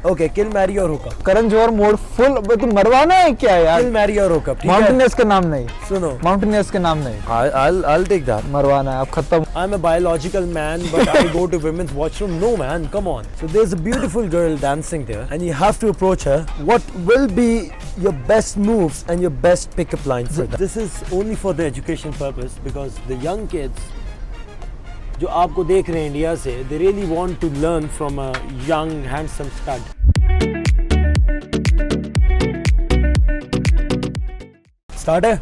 Okay, किल, marry और hookup. Karan Johar mode full. तू मरवाना है क्या यार? किल, मैरी और हुकअप। माउंटेनियर्स के नाम नहीं, सुनो, माउंटेनियर्स के नाम नहीं। I'll take that. मरवाना है, अब खत्म। I'm a biological man, but I go to women's washroom. No, man, come on. So there's a beautiful girl dancing there, and you have to approach her. What will be your best moves and your best pickup line for that? This is only for the education purpose, because the young kids जो आपको देख रहे हैं India से, they really want to learn from a young handsome stud. Start है?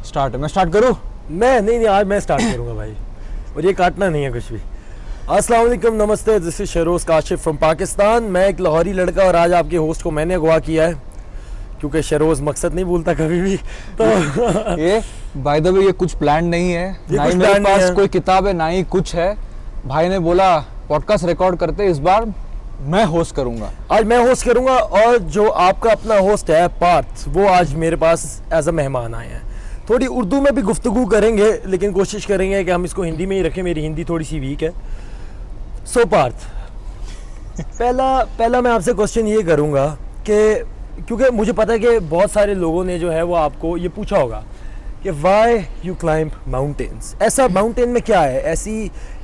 Start है, मैं start करूं? मैं नहीं, आज मैं स्टार्ट करूंगा भाई, और ये काटना नहीं है कुछ भी। अस्सलाम वालेकुम, नमस्ते, this is Shahroz Kashif from Pakistan. मैं एक लाहौरी लड़का, और आज आपके होस्ट को मैंने अगवा किया है, क्योंकि शहरोज मकसद नहीं भूलता कभी भी। तो ये बाय द वे ये कुछ प्लान नहीं है, ना ही मेरे पास कोई किताब है, ना ही कुछ है। भाई ने बोला पॉडकास्ट रिकॉर्ड करते, इस बार मैं होस्ट करूंगा। आज मैं होस्ट करूंगा, और जो आपका अपना होस्ट है पार्थ, वो आज मेरे पास एज अ मेहमान आए हैं। थोड़ी उर्दू में भी गुफ्तगू करेंगे, लेकिन कोशिश करेंगे कि हम इसको हिंदी में ही रखें, मेरी हिंदी थोड़ी सी वीक है। सो पार्थ, पहला मैं आपसे क्वेश्चन ये करूंगा कि क्योंकि मुझे पता है कि बहुत सारे लोगों ने जो है वो आपको ये पूछा होगा कि वाई यू क्लाइंब माउंटेन्स। ऐसा माउंटेन में क्या है,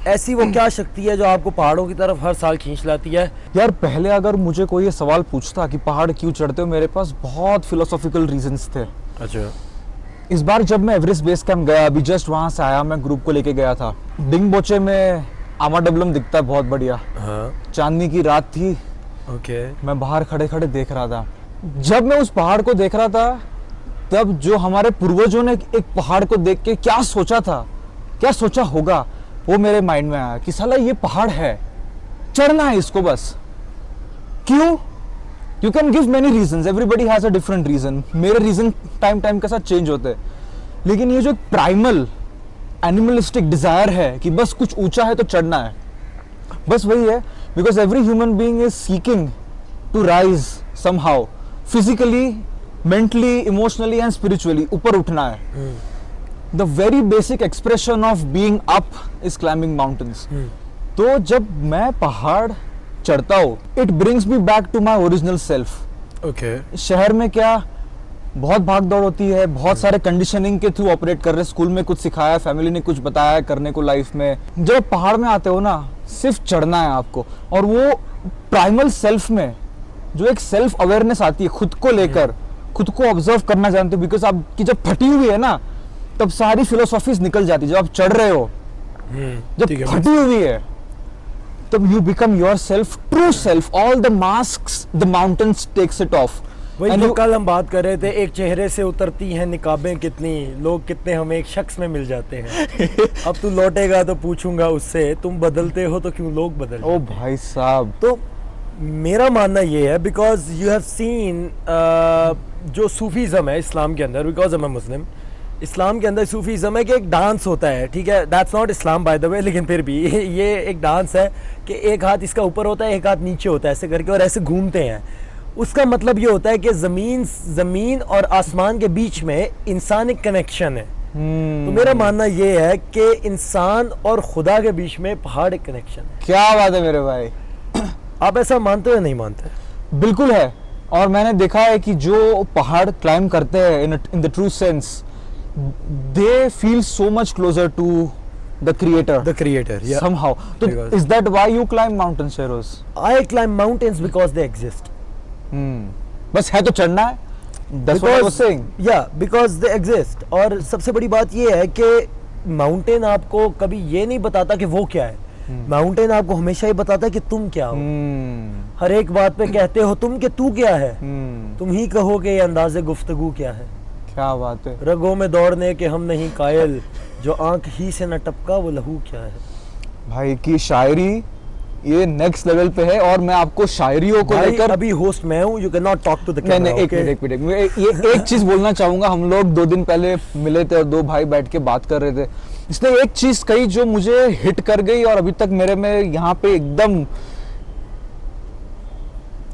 ऐसी वो क्या शक्ति है जो आपको पहाड़ों की तरफ हर साल खींच लाती है? यार पहले अगर मुझे कोई ये सवाल पूछता कि पहाड़ क्यों चढ़ते हो, मेरे पास बहुत फिलोसॉफिकल रीजंस थे। अच्छा। इस बार जब मैं एवरेस्ट बेस कैंप गया, अभी जस्ट वहाँ से आया, मैं ग्रुप को लेके गया था। डिंग बोचे में आमाडबलम दिखता है बहुत बढ़िया। हाँ। चांदनी की रात थी। ओके। मैं बाहर खड़े खड़े देख रहा था। जब मैं उस पहाड़ को देख रहा था, तब जो हमारे पूर्वजों ने एक पहाड़ को देख के क्या सोचा था, क्या सोचा होगा, वो मेरे माइंड में आया कि साला ये पहाड़ है, चढ़ना है इसको बस। क्यों? You can give many reasons, everybody has a different reason. मेरे रीजन टाइम के साथ चेंज होते हैं, लेकिन ये जो प्राइमल एनिमलिस्टिक डिजायर है कि बस कुछ ऊंचा है तो चढ़ना है, बस वही है। Because every human being is seeking to rise somehow, physically, mentally, emotionally and spiritually ऊपर उठना है। The very basic expression of being up is climbing mountains. तो जब मैं पहाड़ चढ़ता हूँ, it brings me back to my original self. Okay. शहर में क्या बहुत भाग दौड़ होती है, बहुत सारे कंडीशनिंग के थ्रू ऑपरेट कर रहे, स्कूल में कुछ सिखाया, फैमिली ने कुछ बताया करने को लाइफ में। जब पहाड़ में आते हो ना, सिर्फ चढ़ना है आपको, और वो प्राइमल सेल्फ में जो एक सेल्फ अवेयरनेस आती है, खुद को लेकर, खुद को ऑब्जर्व करना जानते हो। बिकॉज आपकी जब फटी हुई है ना, तब सारी फिलोसॉफीज निकल जाती है। जब आप चढ़ रहे हो, जब फटी हुई है, तब you become your self, true self. All the masks the mountains takes it off. वही जो कल हम बात कर रहे थे, एक चेहरे से उतरती हैं निकाबें कितनी, लोग कितने हमें एक शख्स में मिल जाते हैं। अब तू लौटेगा तो पूछूंगा उससे, तुम बदलते हो तो क्यों लोग बदल? ओ भाई साहब, तो मेरा मानना ये है, बिकॉज यू हैव सीन जो सूफीज़म है इस्लाम के अंदर, बिकॉज आई एम मुस्लिम, इस्लाम के अंदर सूफीज़म है कि एक डांस होता है, ठीक है, that's not Islam by the way, लेकिन फिर भी ये एक डांस है कि एक हाथ इसका ऊपर होता है, एक हाथ नीचे होता है, ऐसे करके, और ऐसे घूमते हैं। उसका मतलब ये होता है कि ज़मीन और आसमान के बीच में इंसान एक कनेक्शन है। तो मेरा मानना ये है कि इंसान और खुदा के बीच में पहाड़ एक कनेक्शन है। क्या बात है मेरे भाई, आप ऐसा मानते हो या नहीं मानते? बिल्कुल है। और मैंने देखा है कि जो पहाड़ क्लाइंब करते हैं in the true sense, they feel so much closer to the creator somehow. तो is that why you climb mountains, Shehroze? I climb mountains because they exist. बस है तो चढ़ना है। That's what I was saying. Yeah, because they exist. और सबसे बड़ी बात ये है कि माउंटेन आपको कभी ये नहीं बताता कि वो क्या है। माउंटेन आपको हमेशा ही बताता है कि तुम क्या हो। हर एक बात पे कहते हो तुम कि तू क्या है। तुम ही कहोगे ये अंदाज़े गुफ्तगू क्या है। क्या बात है। रगों में दौड़ने के हम नहीं कायल, जो आंख ही से न टपका वो लहू क्या है। भाई की शायरी ये नेक्स्ट लेवल पे है, और मैं आपको शायरियों को लेकर, अभी होस्ट मैं हूँ, you can not talk to the camera. नहीं, एक मिनट, ये एक चीज बोलना चाहूंगा। हम लोग 2 दिन पहले मिले थे और 2 भाई बैठ के बात कर रहे थे। इसने एक चीज कही जो मुझे हिट कर गई, और अभी तक मेरे में यहाँ पे एकदम,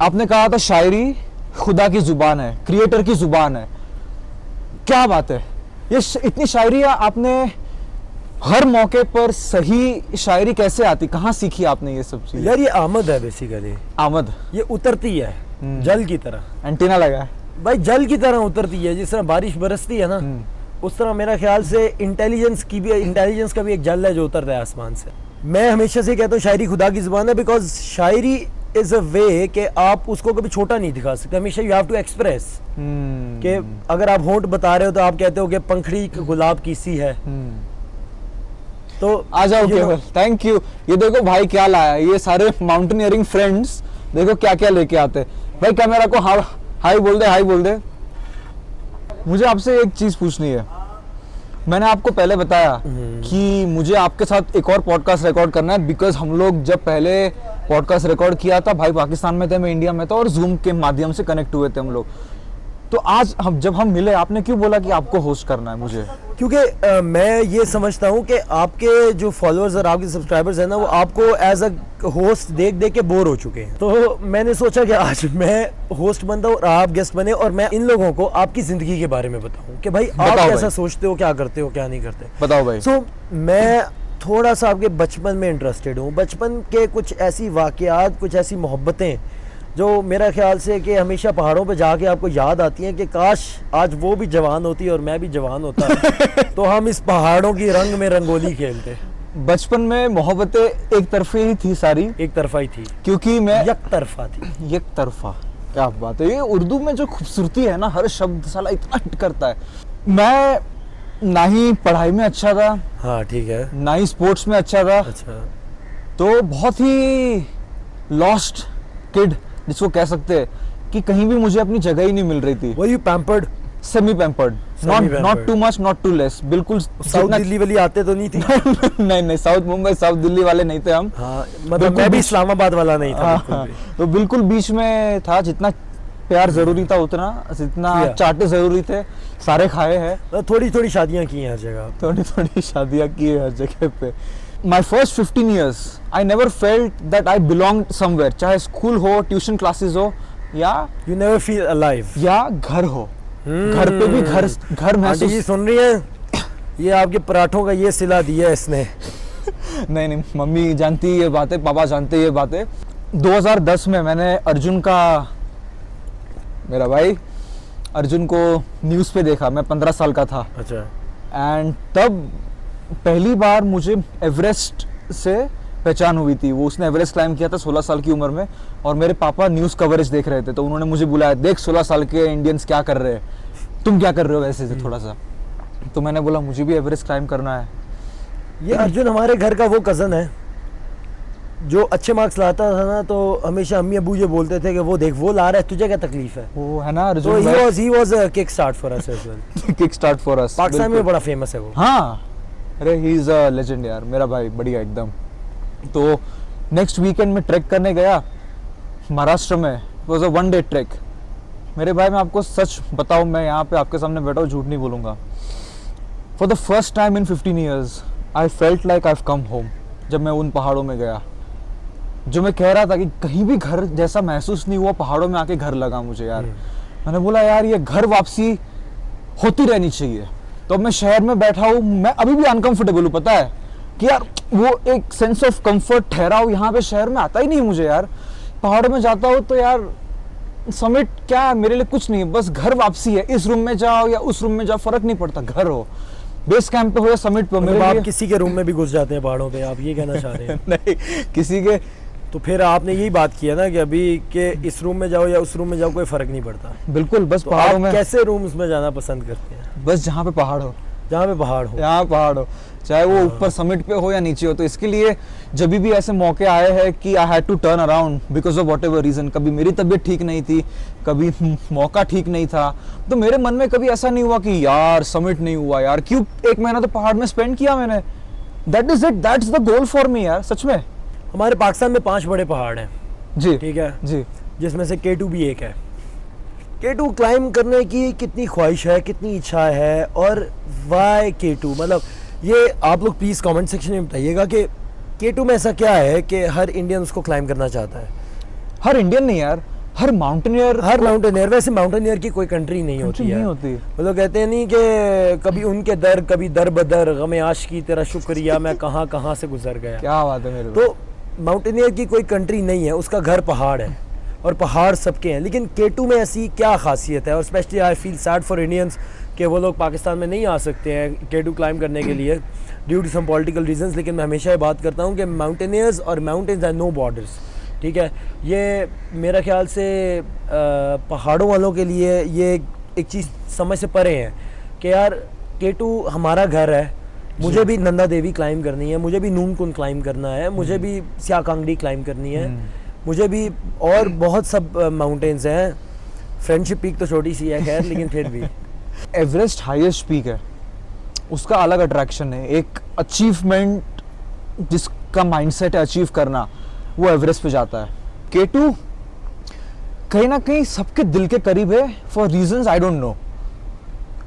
आपने कहा था शायरी खुदा की जुबान है, क्रिएटर की जुबान है। क्या बात है, ये इतनी शायरी आपने हर मौके पर सही शायरी कैसे आती, कहाँ सीखी आपने ये सब चीज? यार ये आमद है बेसिकली, आमद, ये उतरती है जल की तरह। एंटीना लगा है भाई जल की तरह उतरती है, जिस तरह बारिश बरसती है ना, उस तरह मेरा ख्याल से इंटेलिजेंस का भी एक जल है जो उतरता है आसमान से। मैं हमेशा से कहता हूँ शायरी खुदा की जुबान है, बिकॉज शायरी इज अ वे कि आप उसको कभी छोटा नहीं दिखा सकते, हमेशा यू हैव टू एक्सप्रेस। कि अगर आप होंठ बता रहे हो तो आप कहते हो कि पंखड़ी गुलाब की सी है। तो आ जाओ केवल, थैंक यू। ये देखो भाई क्या लाया, ये सारे माउंटेनियरिंग फ्रेंड्स देखो क्या क्या लेके आते। भाई कैमरा को हाई बोल दे, हाई बोल दे। मुझे आपसे एक चीज पूछनी है। मैंने आपको पहले बताया कि मुझे आपके साथ एक और पॉडकास्ट रिकॉर्ड करना है, बिकॉज हम लोग जब पहले पॉडकास्ट रिकॉर्ड किया था, भाई पाकिस्तान में थे, मैं इंडिया में था, और जूम के माध्यम से कनेक्ट हुए थे हम लोग। तो आज जब हम मिले, आपने क्यों बोला कि आपको होस्ट करना है मुझे? क्योंकि मैं ये समझता हूँ कि आपके जो फॉलोअर्स और आपके सब्सक्राइबर्स हैं ना, वो आपको एज अ होस्ट देख देख के बोर हो चुके हैं। तो मैंने सोचा कि आज मैं होस्ट बनता हूँ और आप गेस्ट बने, और मैं इन लोगों को आपकी ज़िंदगी के बारे में बताऊँ कि भाई आप कैसा सोचते हो, क्या करते हो, क्या नहीं करते। बताओ भाई। सो मैं थोड़ा सा आपके बचपन में इंटरेस्टेड हूँ। बचपन के कुछ ऐसी वाक़यात, कुछ ऐसी मोहब्बतें जो मेरा ख्याल से कि हमेशा पहाड़ों पे जाके आपको याद आती हैं कि काश आज वो भी जवान होती और मैं भी जवान होता तो हम इस पहाड़ों की रंग में रंगोली खेलते। बचपन में मोहब्बतें एक तरफे ही थी सारी? एक तरफा ही थी, क्योंकि मैं एक तरफा थी। एक तरफा, क्या बात है। ये उर्दू में जो खूबसूरती है ना, हर शब्द साला इतना हिट करता है। मैं ना ही पढ़ाई में अच्छा था, हाँ ठीक है, ना ही स्पोर्ट्स में अच्छा था। अच्छा, तो बहुत ही लॉस्ट किड जिसको कह सकते हैं कि कहीं भी मुझे अपनी जगह ही नहीं मिल रही थी। Were you pampered? Semi pampered, not too much, not too less. बिल्कुल साउथ दिल्ली वाली आते तो नहीं थी? नहीं, साउथ मुंबई, साउथ दिल्ली वाले नहीं थे हम। हाँ, मतलब मैं भी इस्लामाबाद वाला नहीं था। हाँ, तो बिल्कुल बीच में था। जितना प्यार जरूरी था उतना, जितना चाटे जरूरी थे सारे खाए हैं। थोड़ी थोड़ी शादियां की हैं हर जगह, थोड़ी थोड़ी शादियां की है हर जगह पे। My first 15 years, I never felt that I belonged somewhere, चाहे स्कूल हो, ट्यूशन क्लासेस हो, या you never feel alive, या घर हो। घर पे भी घर महसूस। ये सुन रही है, ये आपके पराठों का ये सिला दिया इसने। नहीं, मम्मी जानती ये बातें, पापा जानते ये बातें। 2010 में मैंने अर्जुन का, मेरा भाई अर्जुन को न्यूज़ पे देखा। मैं 15 साल का था। अच्छा। एंड तब पहली बार मुझे एवरेस्ट से पहचान हुई थी। वो उसने एवरेस्ट क्लाइम किया था 16 साल की उम्र में, और मेरे पापा न्यूज़ कवरेज देख रहे थे, तो उन्होंने मुझे बुलाया, देख 16 साल के इंडियंस क्या कर रहे हैं, तुम क्या कर रहे हो वैसे से थोड़ा सा। तो मैंने बोला मुझे भी एवरेस्ट क्लाइम करना है। ये अर्जुन हमारे घर का वो कज़न है जो अच्छे मार्क्स लाता था ना, तो हमेशा अम्मी अबू ये बोलते थे कि वो देख वो ला रहा है, तुझे क्या तकलीफ है। वो है ना अर्जुन, तो he was a kick start for us as well. Kick start for us. Pakistan में बड़ा फेमस है वो। हाँ, अरे ही इज अ लेजेंड यार, मेरा भाई बढ़िया एकदम। तो नेक्स्ट वीकेंड में ट्रैक करने गया महाराष्ट्र में। Was a one day track. मेरे भाई मैं आपको सच बताऊं, मैं यहाँ पे आपके सामने बैठा हूँ, झूठ नहीं बोलूँगा। For the first time in 15 years I felt like I have come home. जब मैं उन पहाड़ों में गया, जो मैं कह रहा था कि कहीं भी घर जैसा महसूस नहीं हुआ, पहाड़ों में आके घर लगा मुझे यार। मैंने बोला यार ये घर वापसी होती रहनी चाहिए। तो अब मैं शहर में बैठा हूँ, मैं अभी भी अनकंफर्टेबल हूँ, पता है कि यार वो एक सेंस ऑफ कंफर्ट, ठहराव यहाँ पे शहर में आता ही नहीं मुझे यार। पहाड़ों में जाता हूँ तो यार समिट क्या है मेरे लिए, कुछ नहीं है, बस घर वापसी है। इस रूम में जाओ या उस रूम में जाओ फर्क नहीं पड़ता, घर हो, बेस कैंप पे हो या समिट पे। मेरे आप किसी के रूम में भी घुस जाते हैं पहाड़ों पे, आप ये कहना चाह रहे हैं? नहीं, किसी के। तो फिर आपने यही बात किया ना कि अभी के इस रूम में जाओ या उस रूम में जाओ कोई फर्क नहीं पड़ता। बिल्कुल, बस तो पहाड़ों आप में कैसे रूम्स में जाना पसंद करते हैं? बस जहाँ पे पहाड़ हो, जहाँ पे पहाड़ हो, यहाँ पहाड़ हो, चाहे वो ऊपर समिट पे हो या नीचे हो। तो इसके लिए जब भी ऐसे मौके आए हैं कि I had to turn around because of whatever reason, कभी मेरी तबीयत ठीक नहीं थी, कभी मौका ठीक नहीं था, तो मेरे मन में कभी ऐसा नहीं हुआ कि यार समिट नहीं हुआ यार, क्यों 1 महीना तो पहाड़ में स्पेंड किया मैंने। That is it, that's the goal for me यार, सच में। हमारे पाकिस्तान में 5 बड़े पहाड़ हैं जी, ठीक है जी, जिसमें से K2 भी एक है। K2 क्लाइम करने की कितनी ख्वाहिश है, कितनी इच्छा है, और वाई K2, मतलब ये आप लोग प्लीज़ कमेंट सेक्शन में बताइएगा कि K2 में ऐसा क्या है कि हर इंडियन उसको क्लाइम करना चाहता है। हर इंडियन नहीं यार, हर माउंटेनियर वैसे माउंटेनियर की कोई कंट्री नहीं होती है, नहीं होती। वो लोग कहते हैं नहीं कि कभी उनके दर कभी दर बदर गमे आशिकी तेरा शुक्रिया मैं कहाँ कहाँ से गुजर गया। क्या बात है मेरे भाई। तो माउंटेनियर की कोई कंट्री नहीं है, उसका घर पहाड़ है और पहाड़ सबके हैं। लेकिन K2 में ऐसी क्या खासियत है, और specially I feel sad for Indians कि वो लोग पाकिस्तान में नहीं आ सकते हैं K2 क्लाइंब करने के लिए due to some political reasons. लेकिन मैं हमेशा ये बात करता हूँ कि माउंटेनियर्स और माउंटेन्स आर नो बॉर्डर्स, ठीक है। ये मेरा ख्याल से पहाड़ों वालों के लिए ये एक चीज़ समझ से परे है कि यार K2 हमारा घर है, मुझे भी नंदा देवी क्लाइंब करनी है, मुझे भी नून कुंड क्लाइंब करना है, मुझे भी स्या कांगड़ी क्लाइंब करनी है, मुझे भी और बहुत सब माउंटेन्स हैं। फ्रेंडशिप पीक तो छोटी सी है खैर, लेकिन फिर भी एवरेस्ट हाईएस्ट पीक है, उसका अलग अट्रैक्शन है। एक अचीवमेंट जिसका माइंडसेट है अचीव करना, वो एवरेस्ट पे जाता है। K2 कहीं ना कहीं सबके दिल के करीब है for reasons I don't know.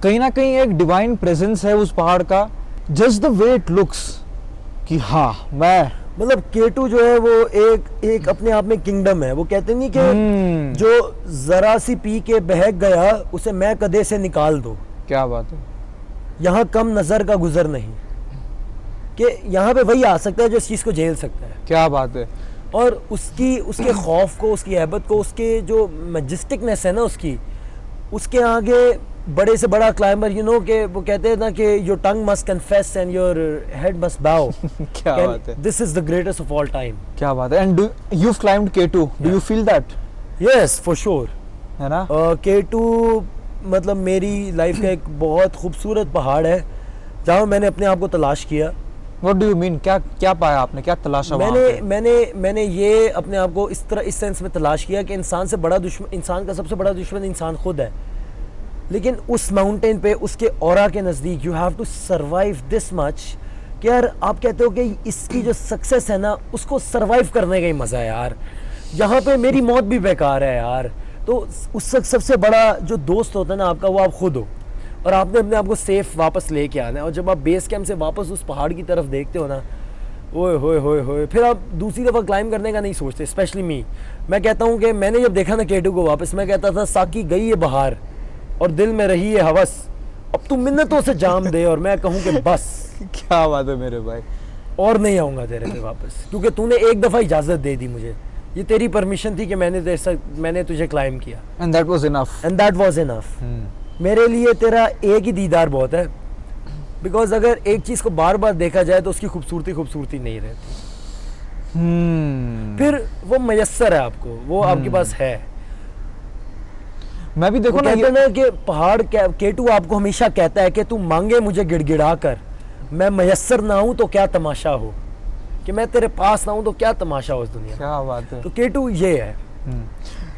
कहीं ना कहीं एक डिवाइन प्रेजेंस है उस पहाड़ का, just the way it looks कि हाँ मैं मतलब K2 जो है वो एक अपने आप में किंगडम है। वो कहते नहीं कि जो जरा सी पी के बहक गया उसे मैं कदे से निकाल दो। क्या बात है। यहाँ कम नजर का गुजर नहीं, कि यहाँ पे वही आ सकता है जो इस चीज को झेल सकता है। क्या बात है। और उसके खौफ को, उसकी हैबत को, उसके जो मैजेस्टिकनेस है ना उसके आगे बड़े से बड़ा क्लाइंबर के वो कहते हैं ना कि your tongue must confess and your head must बाउ। क्या बात है। This is the greatest of all time. क्या बात है। And you've climbed K2, do you feel that? Yes for sure, है ना। K2 मतलब मेरी लाइफ का एक बहुत खूबसूरत पहाड़ है जहाँ मैंने अपने आप को तलाश किया। What do you mean? क्या पाया आपने, क्या तलाशा वहाँ पे? मैंने ये अपने आप को इस सेंस में तलाश किया कि इंसान का सबसे बड़ा दुश्मन इंसान खुद है। लेकिन उस माउंटेन पे उसके ऑरा के नज़दीक you have to survive this much कि यार आप कहते हो कि इसकी जो सक्सेस है ना उसको सर्वाइव करने का ही मज़ा है यार। यहाँ पे मेरी मौत भी बेकार है यार। तो उस सबसे बड़ा जो दोस्त होता है ना आपका, वो आप खुद हो, और आपने अपने आप को सेफ वापस लेके आना है। और जब आप बेस कैंप से वापस उस पहाड़ की तरफ देखते हो ना, ओए होए होए होए, फिर आप दूसरी दफ़ा क्लाइंब करने का नहीं सोचते। स्पेशली मैं कहता हूँ कि मैंने जब देखा ना K2 को वापस, मैं कहता था साकी गई है बहार और दिल में रही है हवस, अब तू मिन्नतों से जाम दे और मैं कहूँ कि बस। क्या बात है मेरे भाई। और नहीं आऊँगा तेरे पे वापस, क्योंकि तूने एक दफ़ा इजाज़त दे दी मुझे, ये तेरी परमिशन थी कि मैंने तुझे क्लाइंब किया। And that was enough. मेरे लिए तेरा एक ही दीदार बहुत है, बिकॉज अगर एक चीज़ को बार बार देखा जाए तो उसकी खूबसूरती नहीं रहती। फिर वो मयस्सर है आपको, वो आपके पास है। मैं भी देखो ना कि पहाड़ K2 आपको हमेशा कहता है कि तू मांगे मुझे गिड़गिड़ा कर, मैं मयस्सर ना हूं तो क्या तमाशा हो, कि मैं तेरे पास ना हूं तो क्या तमाशा हो इस दुनिया। क्या बात है। तो K2 ये है।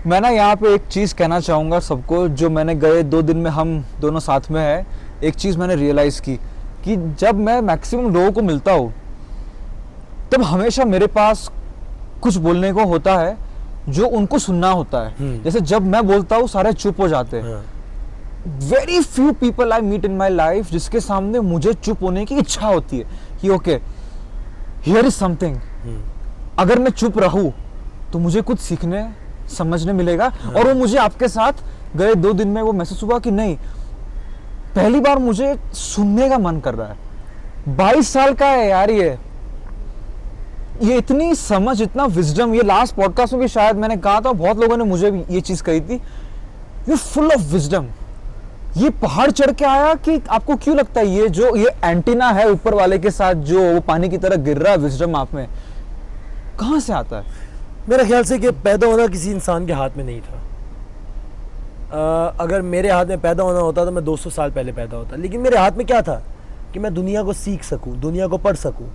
मैं ना यहाँ पे एक चीज़ कहना चाहूँगा सबको, जो मैंने गए 2 दिन में हम दोनों साथ में है, एक चीज़ मैंने रियलाइज़ की कि जब मैं मैक्सिमम लोगों को मिलता हूँ तब हमेशा मेरे पास कुछ बोलने को होता है जो उनको सुनना होता है। जैसे जब मैं बोलता हूँ सारे चुप हो जाते हैं। Very few people I meet in my life जिसके सामने मुझे चुप होने की इच्छा होती है कि ओके हियर इज समथिंग, अगर मैं चुप रहूं तो मुझे कुछ सीखने समझने मिलेगा। और वो मुझे आपके साथ गए 2 दिन में वो महसूस हुआ कि नहीं, पहली बार मुझे सुनने का मन कर रहा है। 22 साल का है यार ये इतनी समझ, इतना विजडम। ये लास्ट पॉडकास्ट में भी शायद मैंने कहा था, बहुत लोगों ने मुझे भी ये चीज कही थी, यू फुल ऑफ विजडम। ये पहाड़ चढ़ के आया कि आपको क्यों लगता है ये एंटीना है ऊपर वाले के साथ जो वो पानी की तरह गिर रहा है, विजडम आप में कहां से आता है? मेरे ख्याल से कि पैदा होना किसी इंसान के हाथ में नहीं था। अगर मेरे हाथ में पैदा होना होता तो मैं 200 साल पहले पैदा होता। लेकिन मेरे हाथ में क्या था कि मैं दुनिया को सीख सकूं, दुनिया को पढ़ सकूं।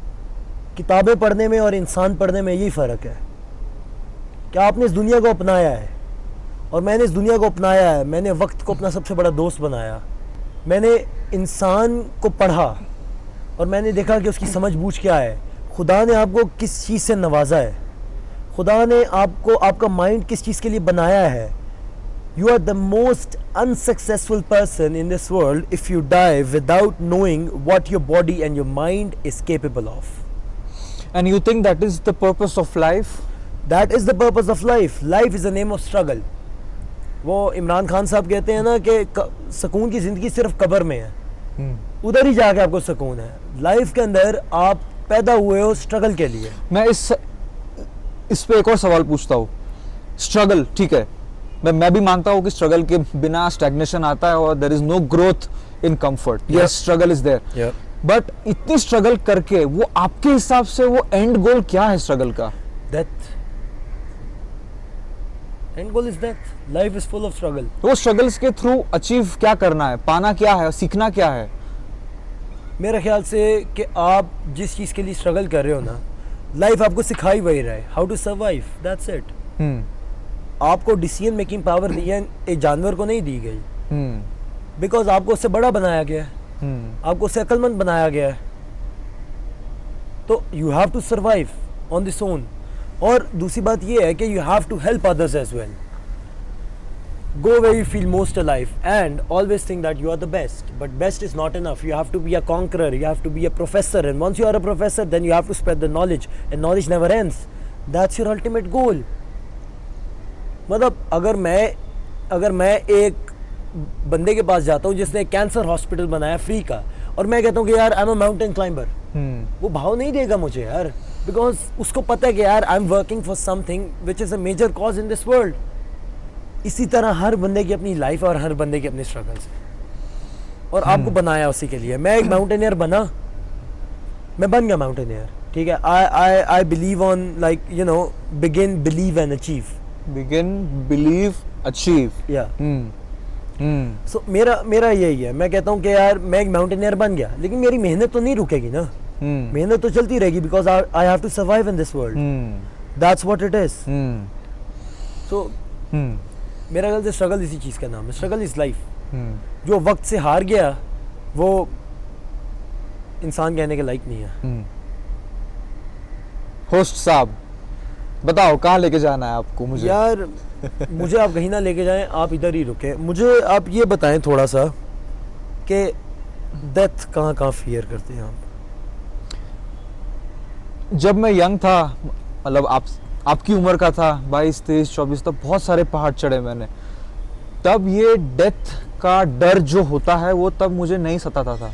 किताबें पढ़ने में और इंसान पढ़ने में यही फ़र्क है कि आपने इस दुनिया को अपनाया है और मैंने इस दुनिया को अपनाया है। मैंने वक्त को अपना सबसे बड़ा दोस्त बनाया। मैंने इंसान को पढ़ा और मैंने देखा कि उसकी समझ बूझ क्या है। खुदा ने आपको किस चीज़ से नवाजा है, खुदा ने आपको, आपका माइंड किस चीज़ के लिए बनाया है। You are the most unsuccessful person in this world if you die without knowing what your body and your mind is capable of. And you think that is the purpose of life? That is the purpose of life. Life is the name of struggle. वो इमरान खान साहब कहते हैं ना कि सुकून की जिंदगी सिर्फ कब्र में है, उधर ही जाके आपको सुकून है. लाइफ के अंदर आप पैदा हुए हो स्ट्रगल के लिए. मैं इस पे एक और सवाल पूछता हूँ. स्ट्रगल ठीक है, मैं भी मानता हूँ कि स्ट्रगल के बिना स्टैग्नेशन आता है और there is no growth in comfort. Yes, struggle is there, but इतनी स्ट्रगल करके वो आपके हिसाब से वो एंड गोल क्या है स्ट्रगल का? Death. And goal is death. Life is full of struggle. वो स्ट्रगल्स के थ्रू अचीव क्या करना है, पाना क्या है, सीखना क्या है? मेरे ख्याल से कि आप जिस चीज़ के लिए स्ट्रगल कर रहे हो ना, लाइफ आपको सिखाई वही रहा है, how to survive. That's it. आपको डिसीजन मेकिंग पावर दी है, एक जानवर को नहीं दी गई. बिकॉज आपको उससे बड़ा बनाया गया है, आपको उससे अक्लमंद बनाया गया है. तो you have to survive on this own. और दूसरी बात ये है कि you have to help others as well. Go where you feel most alive and always think that you are the best. But best is not enough. You have to be a conqueror. You have to be a professor. And once you are a professor, then you have to spread the knowledge. And knowledge never ends. That's your ultimate goal. मतलब अगर मैं एक बंदे के पास जाता हूँ जिसने cancer hospital बनाया फ्री का, और मैं कहता हूँ कि यार I am a mountain climber, वो भाव नहीं देगा मुझे यार. बिकॉज उसको पता है कि यार I am working for something which is a major cause in this world. इसी तरह हर बंदे की अपनी लाइफ और हर बंदे की अपनी स्ट्रगल्स है, और आपको बनाया उसी के लिए. मैं एक माउंटेनियर बना, मैं बन गया माउंटेनियर. ठीक है. I believe on like you know begin believe and achieve. Begin believe achieve. या सो मेरा यही है. मैं कहता हूँ कि यार मैं एक माउंटेनियर बन गया, लेकिन मेरी मेहनत तो नहीं रुकेगी ना. मेहनत तो चलती रहेगी because I have to survive in this world. That's what it is. So मेरा ख्याल से स्ट्रगल इसी चीज़ का नाम है. Struggle is life. जो वक्त से हार गया वो इंसान कहने के लायक नहीं है. होस्ट साहब बताओ कहाँ लेके जाना है आपको? मुझे यार मुझे आप कहीं ना लेके जाएं, आप इधर ही रुके. मुझे आप ये बताएं थोड़ा सा कि डेथ कहाँ कहाँ फियर करते हैं आप? जब मैं यंग था, मतलब आपकी उम्र का था, 22, 23, 24, तब बहुत सारे पहाड़ चढ़े मैंने. तब ये डेथ का डर जो होता है वो तब मुझे नहीं सताता था.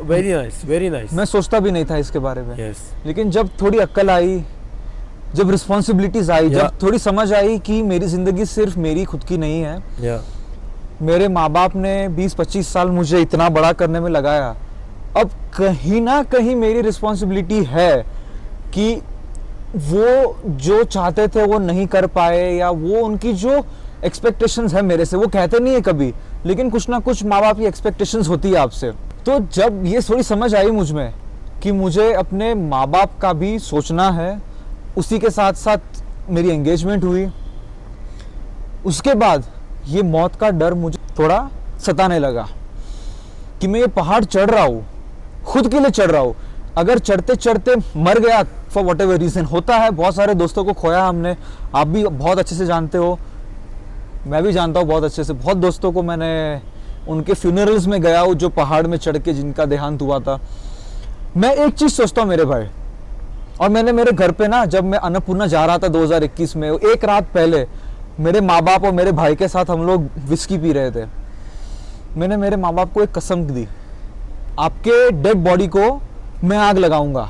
Very nice, very nice. मैं सोचता भी नहीं था इसके बारे में. yes. लेकिन जब थोड़ी अक्ल आई, जब रिस्पॉन्सिबिलिटीज आई, जब थोड़ी समझ आई कि मेरी जिंदगी सिर्फ मेरी खुद की नहीं है. मेरे माँ बाप ने 20-25 साल मुझे इतना बड़ा करने में लगाया. अब कहीं ना कहीं मेरी रिस्पॉन्सिबिलिटी है कि वो जो चाहते थे वो नहीं कर पाए, या वो उनकी जो एक्सपेक्टेशंस है मेरे से, वो कहते नहीं है कभी, लेकिन कुछ ना कुछ माँ बाप की एक्सपेक्टेशंस होती है आपसे. तो जब ये थोड़ी समझ आई मुझ में कि मुझे अपने माँ बाप का भी सोचना है, उसी के साथ साथ मेरी एंगेजमेंट हुई. उसके बाद ये मौत का डर मुझे थोड़ा सताने लगा कि मैं ये पहाड़ चढ़ रहा हूँ, खुद के लिए चढ़ रहा हूँ. अगर चढ़ते चढ़ते मर गया फॉर वट एवर रीजन, होता है. बहुत सारे दोस्तों को खोया हमने, आप भी बहुत अच्छे से जानते हो, मैं भी जानता हूँ बहुत अच्छे से. बहुत दोस्तों को मैंने उनके फ्यूनरल्स में गया हूँ जो पहाड़ में चढ़ के जिनका देहांत हुआ था. मैं एक चीज़ सोचता हूँ मेरे भाई, और मैंने मेरे घर पे ना, जब मैं अन्नपूर्णा जा रहा था 2021 में, एक रात पहले मेरे माँ बाप और मेरे भाई के साथ हम लोग विस्की पी रहे थे. मैंने मेरे माँ बाप को एक कसम दी, आपके डेड बॉडी को मैं आग लगाऊंगा,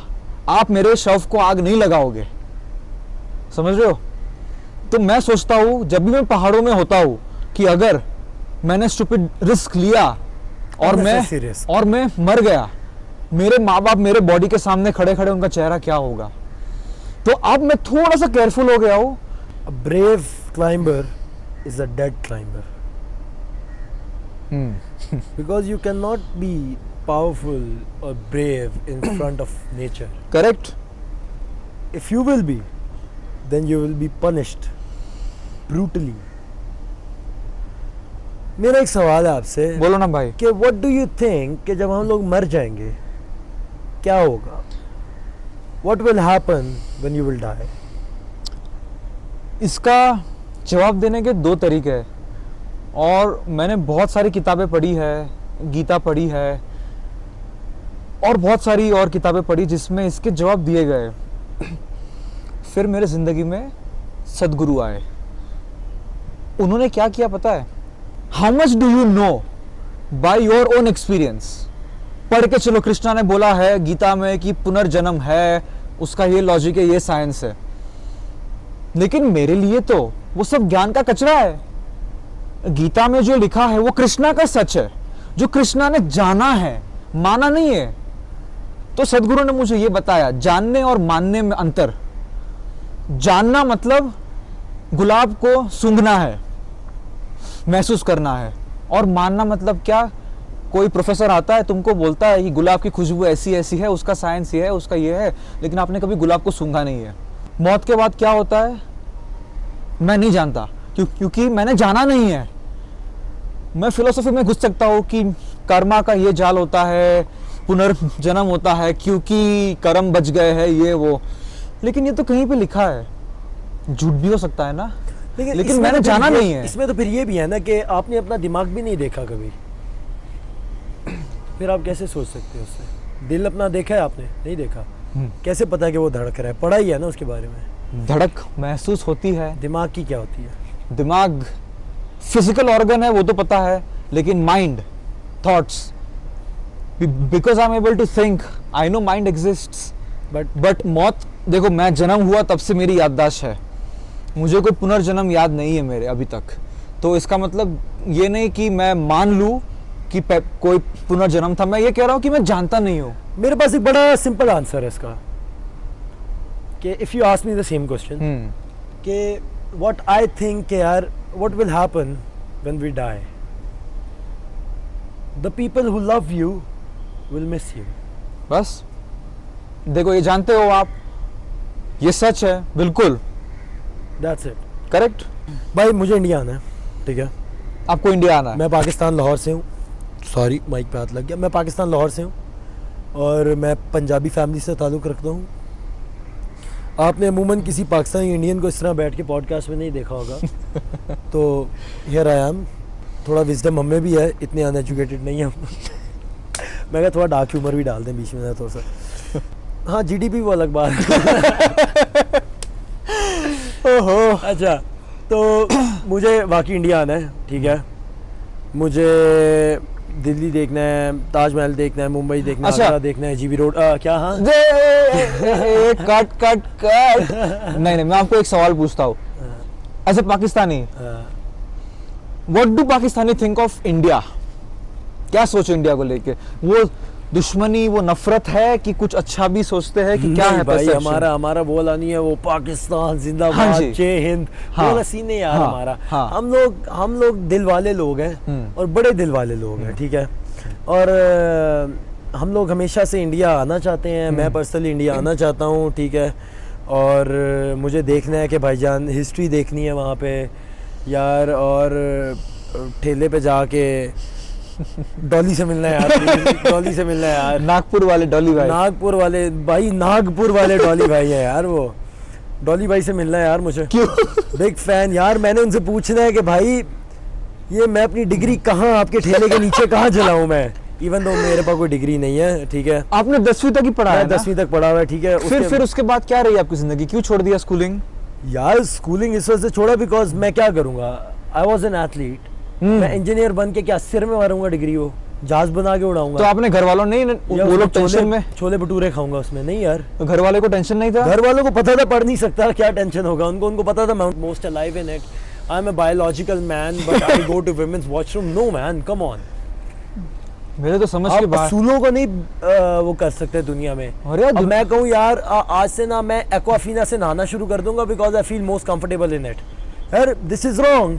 आप मेरे शव को आग नहीं लगाओगे. समझ रहे हो? तो मैं सोचता हूँ जब भी मैं पहाड़ों में होता हूँ कि अगर मैंने स्टूपिड रिस्क लिया और मैं मर गया, मेरे माँ बाप मेरे बॉडी के सामने खड़े खड़े उनका चेहरा क्या होगा. तो अब मैं थोड़ा सा केयरफुल हो गया हूँ. A brave climber is a dead climber. Because you cannot be powerful or brave in front of nature. Correct. If you will be, then you will be punished brutally. मेरा एक सवाल है आपसे. बोलो ना भाई. कि what do you think कि जब हम लोग मर जाएंगे क्या होगा? What will happen when you will die? इसका जवाब देने के दो तरीके हैं, और मैंने बहुत सारी किताबें पढ़ी है, गीता पढ़ी है और बहुत सारी और किताबें पढ़ी जिसमें इसके जवाब दिए गए. फिर मेरे ज़िंदगी में सदगुरु आए। उन्होंने क्या किया पता है? How much do you know by your own experience? पढ़ के चलो, कृष्णा ने बोला है गीता में कि पुनर्जन्म है, उसका ये लॉजिक है, ये साइंस है, लेकिन मेरे लिए तो वो सब ज्ञान का कचरा है। गीता में जो लिखा है वो कृष्णा का सच है, जो कृष्णा ने जाना है, माना नहीं है। तो सदगुरु ने मुझे ये बताया, जानने और मानने में अंतर। जानना मतलब गुलाब को सूंघना है, महसूस करना है, और मानना मतलब क्या? कोई प्रोफेसर आता है, तुमको बोलता है कि गुलाब की खुशबू ऐसी ऐसी है, उसका साइंस ये है, उसका ये है, लेकिन आपने कभी गुलाब को सूंघा नहीं है। मौत के बाद क्या होता है मैं नहीं जानता, क्योंकि मैंने जाना नहीं है। मैं फिलोसफी में घुस सकता हूँ कि कर्मा का ये जाल होता है, पुनर्जन्म होता है क्योंकि कर्म बच गए हैं, ये वो, लेकिन ये तो कहीं पे लिखा है। झूठ भी हो सकता है ना, लेकिन मैंने जाना नहीं है। इसमें तो फिर ये भी है ना कि आपने अपना दिमाग भी नहीं देखा कभी, फिर आप कैसे सोच सकते हो उससे? दिल अपना देखा है आपने? नहीं देखा, कैसे पता कि वो धड़क रहा है? पढ़ा ही है ना उसके बारे में। धड़क महसूस होती है। दिमाग की क्या होती है? दिमाग फिजिकल ऑर्गन है, वो तो पता है, लेकिन mind, thoughts, because I am able to think, I know mind exists, but मौत, देखो मैं जन्म हुआ तब से मेरी याददाश्त है, मुझे कोई पुनर्जन्म याद नहीं है मेरे अभी तक। तो इसका मतलब ये नहीं कि मैं मान लूं कि कोई पुनर्जन्म था, मैं ये कह रहा हूं कि मैं जानता नहीं हूं। मेरे पास एक बड़ा सिंपल आंसर है इसका, कि if you ask me the same question, कि व्हाट आई थिंक यार, what will happen when we die? The people who love you will miss you. बस देखो, ये जानते हो आप, ये सच है बिल्कुल। That's it. करेक्ट। भाई मुझे इंडिया आना है, ठीक है? आपको इंडिया आना है? मैं पाकिस्तान लाहौर से हूँ। सॉरी माइक पे हाथ लग गया। मैं पाकिस्तान लाहौर से हूँ और मैं पंजाबी फैमिली से ताल्लुक़ रखता हूँ। आपने अमूमन किसी पाकिस्तानी इंडियन को इस तरह बैठ के पॉडकास्ट में नहीं देखा होगा। तो हियर आई एम। थोड़ा विजडम हमें भी है, इतने अनएजुकेटेड नहीं हम। मैं कहा थोड़ा डार्क ह्यूमर भी डाल दें बीच में थोड़ा सा। हाँ, जीडीपी वो अलग बात है। ओहो, अच्छा, तो मुझे वाकई इंडिया आना है, ठीक है? मुझे दिल्ली देखना है, ताजमहल देखना है, मुंबई देखना है, अच्छा। आगरा देखना है, जीबी रोड। क्या? हाँ, कट कट कट। नहीं, मैं आपको एक सवाल पूछता हूँ, as a Pakistani, what do Pakistani think of India? क्या सोचो इंडिया को लेके? वो दुश्मनी, वो नफरत है कि कुछ अच्छा भी सोचते हैं कि क्या है? भाई हमारा बोला नहीं है वो पाकिस्तान जिंदाबाद, हाँ जी, जय हिंद, हाँ, बोला सीन है यार। हाँ, हमारा, हाँ, हम लोग दिल वाले लोग हैं और बड़े दिल वाले लोग हैं, ठीक है? और हम लोग हमेशा से इंडिया आना चाहते हैं। मैं पर्सनली इंडिया आना चाहता हूँ, ठीक है? और मुझे देखना है कि भाईजान हिस्ट्री देखनी है वहाँ पे यार, और ठेले पे जाके डॉली से मिलना है यार। डॉली से मिलना है यार। नागपुर वाले डॉली भाई, नागपुर वाले भाई, नागपुर वाले डॉली भाई है यार। वो डॉली भाई से मिलना है यार मुझे। क्यों? बिग फैन यार। मैंने उनसे पूछना है कि भाई ये मैं अपनी डिग्री कहाँ, आपके ठेले के नीचे कहाँ जलाऊं मैं? इवन दो मेरे पास कोई डिग्री नहीं है, ठीक है? आपने 10वीं तक ही पढ़ा है? 10वीं तक पढ़ा हुआ है, ठीक है? फिर उसके बाद क्या रही आपकी जिंदगी? क्यों छोड़ दिया स्कूलिंग? यार स्कूलिंग इस वजह से छोड़ा बिकॉज मैं क्या करूंगा, आई वॉज एन एथलीट। मैं इंजीनियर बन के क्या सिर में मारूंगा डिग्री? वो जहाज बना के उड़ाऊंगा। तो आपने घर वालों नहीं, वो लोग टेंशन में? छोले भटूरे खाऊंगा उसमें? नहीं यार, तो घर वाले को टेंशन नहीं था? घर वालों को पता था, पढ़ नहीं सकता, क्या टेंशन होगा उनको पता था most alive in it. I am a biological man but I go to women's washroom. No man, come on. मेरे तो समझ के बाहर। असूलों को नहीं वो कर सकते दुनिया में। अब मैं कहूँ यार आज से ना मैं एक्वाफीना से नहाना शुरू कर दूंगा because I feel most comfortable in it. यार दिस इज रॉन्ग,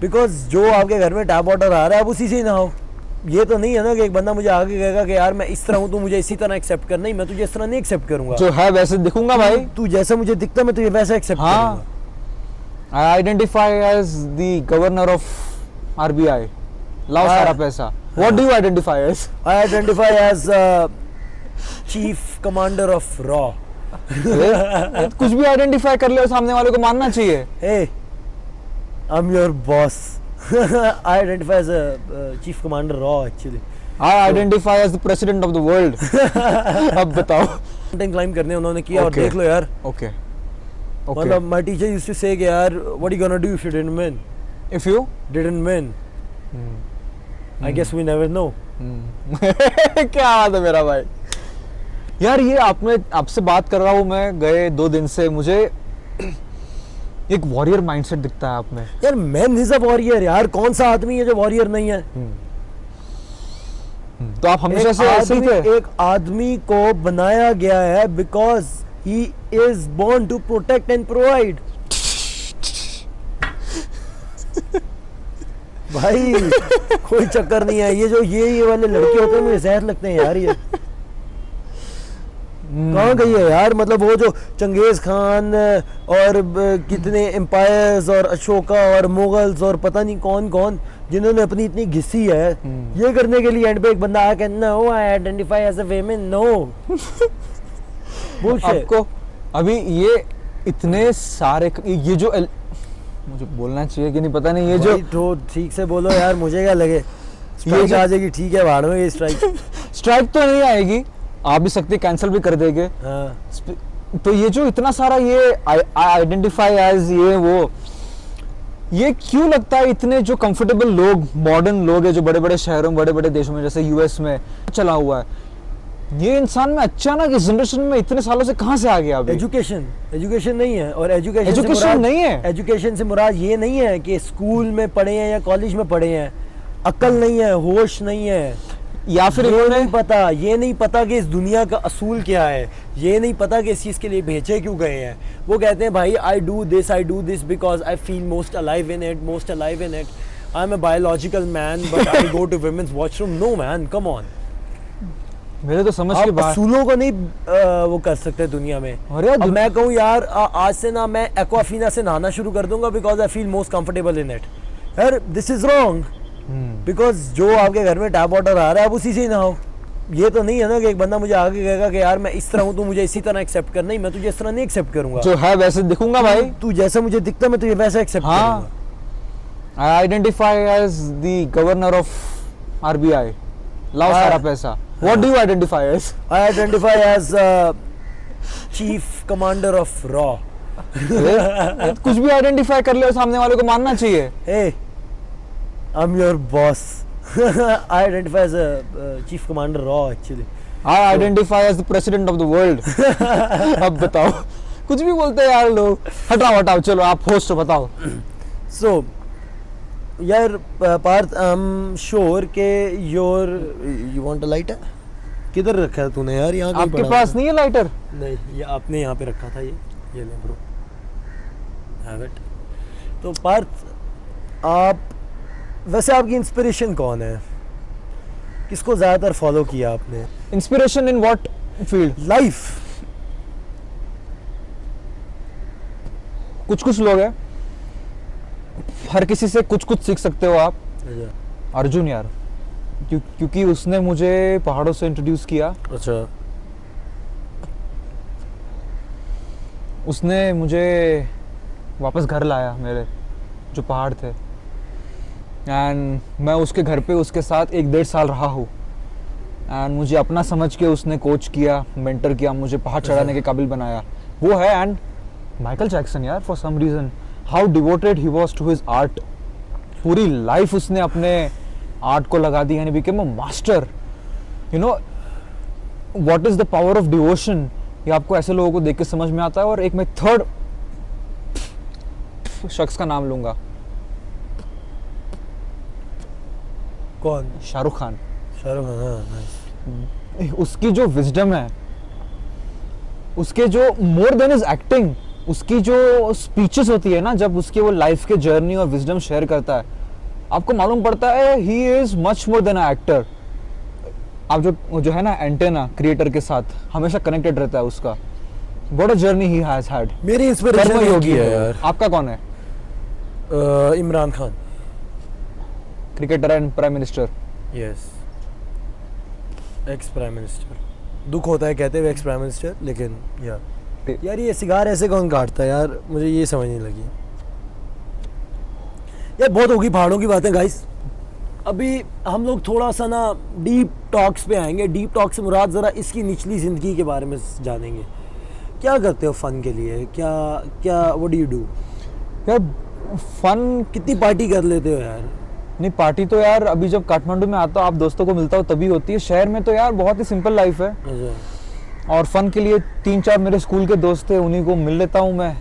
बिकॉज जो आपके घर में टैप वाटर आ रहा है आप उसी से ही नहाओ। ये तो नहीं है ना कि एक बंदा मुझे आगे कहेगा कि यार मैं इस तरह हूँ, तू मुझे इसी तरह एक्सेप्ट कर। नहीं, मैं तुझे इस तरह नहीं एक्सेप्ट करूंगा। जो है वैसे दिखूंगा भाई। तू जैसा मुझे दिखता मैं तुझे वैसा एक्सेप्ट करूंगा। I identify as the governor of RBI. लाओ सारा पैसा। What do you identify as? I identify as chief commander of RAW. कुछ भी आइडेंटिफाई कर ले, सामने वाले को मानना चाहिए। Hey, I'm your boss. I identify as a chief commander RAW actually. I identify as the president of the world. अब बताओ। माउंटेन क्लाइंब करने उन्होंने किया और देख लो यार। Okay. Okay. मतलब my teacher used to say कि यार what are you gonna do if you didn't win? If you Didn't win. I guess we never know. क्या बात है मेरा भाई यार। ये आपसे बात कर रहा हूँ मैं गए 2 दिन से, मुझे एक वॉरियर माइंडसेट दिखता है आप में। यार मैन इज अ वॉरियर यार, कौन सा आदमी है जो वॉरियर नहीं है? तो आप हमेशा से ऐसे ही थे? एक आदमी को बनाया गया है because he is born to protect and provide. भाई कोई चक्कर नहीं है। ये जो ये वाले लड़के होते हैं मुझे जहर लगते हैं यार। ये कहाँ गई है यार? मतलब वो जो चंगेज खान और कितने एम्पायर्स और अशोका और मुगल्स और पता नहीं कौन कौन जिन्होंने अपनी इतनी घिसी है, ये करने के लिए एंड पे एक बंदा आया no I identify as a women. No bullshit. आपको अभी ये इतने सारे ये जो मुझे बोलना चाहिए कि नहीं पता नहीं, ये जो तो ठीक से बोलो यार, मुझे क्या लगे स्ट्राइक आ जाएगी। ठीक है भाड़ में ये स्ट्राइक तो नहीं आएगी, आप भी सकते कैंसिल भी कर देंगे। हाँ। तो ये जो इतना सारा ये आइडेंटिफाई एज ये क्यों लगता है इतने जो कंफर्टेबल लोग, मॉडर्न लोग है जो बड़े बड़े शहरों में, बड़े बड़े देशों में जैसे यूएस में चला हुआ है, ये इंसान में अचानक इस जनरेशन में इतने सालों से कहाँ से आ गया? अभी एजुकेशन नहीं है। और एजुकेशन नहीं है। एजुकेशन से मुराद ये नहीं है कि स्कूल में पढ़े हैं या कॉलेज में पढ़े हैं। अक्ल नहीं है, होश नहीं है, या फिर ये नहीं पता कि इस दुनिया का असूल क्या है, ये नहीं पता कि इस चीज़ के लिए भेजे क्यों गए हैं। वो कहते हैं भाई I do this because I feel most alive in it I am a biological man but I go to women's washroom. No man, come on. मेरे तो समझ के बाहर। असूलों को नहीं वो कर सकते दुनिया में। अब मैं कहूँ यार आज से ना मैं एक्वाफीना से नहाना शुरू कर दूंगा because I feel most comfortable in it. यार दिस इज रॉन्ग बिकॉज जो आपके घर में टैप वाटर आ रहा है आप उसी से ही नहाओ। ये तो नहीं है ना कि एक बंदा मुझे आगे कहेगा कि यार मैं इस तरह हूँ तो मुझे इसी तरह एक्सेप्ट करना ही, मैं तुझे इस तरह नहीं एक्सेप्ट करूंगा। जो है वैसे दिखूंगा भाई, तू जैसा मुझे दिखता मैं तुझे वैसा एक्सेप्ट करूंगा। I identify as the governor of RBI, लाओ सारा पैसा। What do you identify as? I identify as chief commander of रॉ। कुछ भी आइडेंटिफाई कर ले, सामने वाले को मानना चाहिए। Hey, I'm your boss. I identify as a chief commander raw actually. I identify as the president of the world. अब बताओ, कुछ भी बोलते हैं यार लोग। हटाओ चलो आप होस्ट हो, बताओ। So यार पार्थ, I'm sure के you want a lighter? किधर रखा है तूने यार? यहाँ आपके पास नहीं है लाइटर? नहीं, ये आपने यहाँ पे रखा था। ये ले ब्रो, हैव इट। तो पार्थ आप वैसे आपकी इंस्पिरेशन कौन है? किसको ज्यादातर फॉलो किया आपने? Inspiration in what field? Life. कुछ लोग हैं, हर किसी से कुछ सीख सकते हो आप। अर्जुन यार, क्योंकि उसने मुझे पहाड़ों से इंट्रोड्यूस किया। अच्छा। उसने मुझे वापस घर लाया, मेरे जो पहाड़ थे, एंड मैं उसके घर पे उसके साथ 1-1.5 साल रहा हूँ। एंड मुझे अपना समझ के उसने कोच किया, मेंटर किया, मुझे पहाड़ चढ़ाने के काबिल बनाया। वो है। एंड माइकल जैक्सन यार, for some reason how devoted he was to his art. पूरी लाइफ उसने अपने आर्ट को लगा दी, and became a master. You know what is the power of devotion, ये आपको ऐसे लोगों को देख के समझ में आता है। और एक मैं थर्ड शख्स का नाम लूंगा। कौन? शाहरुख खान। नाइस। उसकी जो विजडम है, उसके जो मोर देन इज एक्टिंग, उसकी जो स्पीचेस होती है ना, जब उसकी वो लाइफ के जर्नी और विजडम शेयर करता है, आपको मालूम पड़ता है he is much more than a actor. आप जो है ना एंटेना क्रिएटर के साथ हमेशा कनेक्टेड रहता है उसका। What a journey he has had. मेरी इंस्पिरेशन योगी है यार। आपका कौन है? Imran Khan, cricketer and prime minister. Yes, ex prime minister. दुख होता है कहते हुए एक्स प्राइम मिनिस्टर, लेकिन यार ये सिगार ऐसे कौन काटता है यार, मुझे ये समझ नहीं लगी यार। बहुत होगी पहाड़ों की बातें गाइस। अभी हम लोग थोड़ा सा ना डीप टॉक्स पे आएंगे। डीप टॉक से मुराद ज़रा इसकी निचली ज़िंदगी के बारे में जानेंगे क्या करते हो फन के लिए? क्या क्या व्हाट डू यू डू? यार फन कितनी पार्टी कर लेते हो यार? नहीं, पार्टी तो यार अभी जब काठमांडू में आता हूँ, आप दोस्तों को मिलता हूँ तभी होती है। शहर में तो यार बहुत ही सिंपल लाइफ है। अच्छा। और फन के लिए 3-4 मेरे स्कूल के दोस्त थे, उन्हीं को मिल लेता हूँ मैं।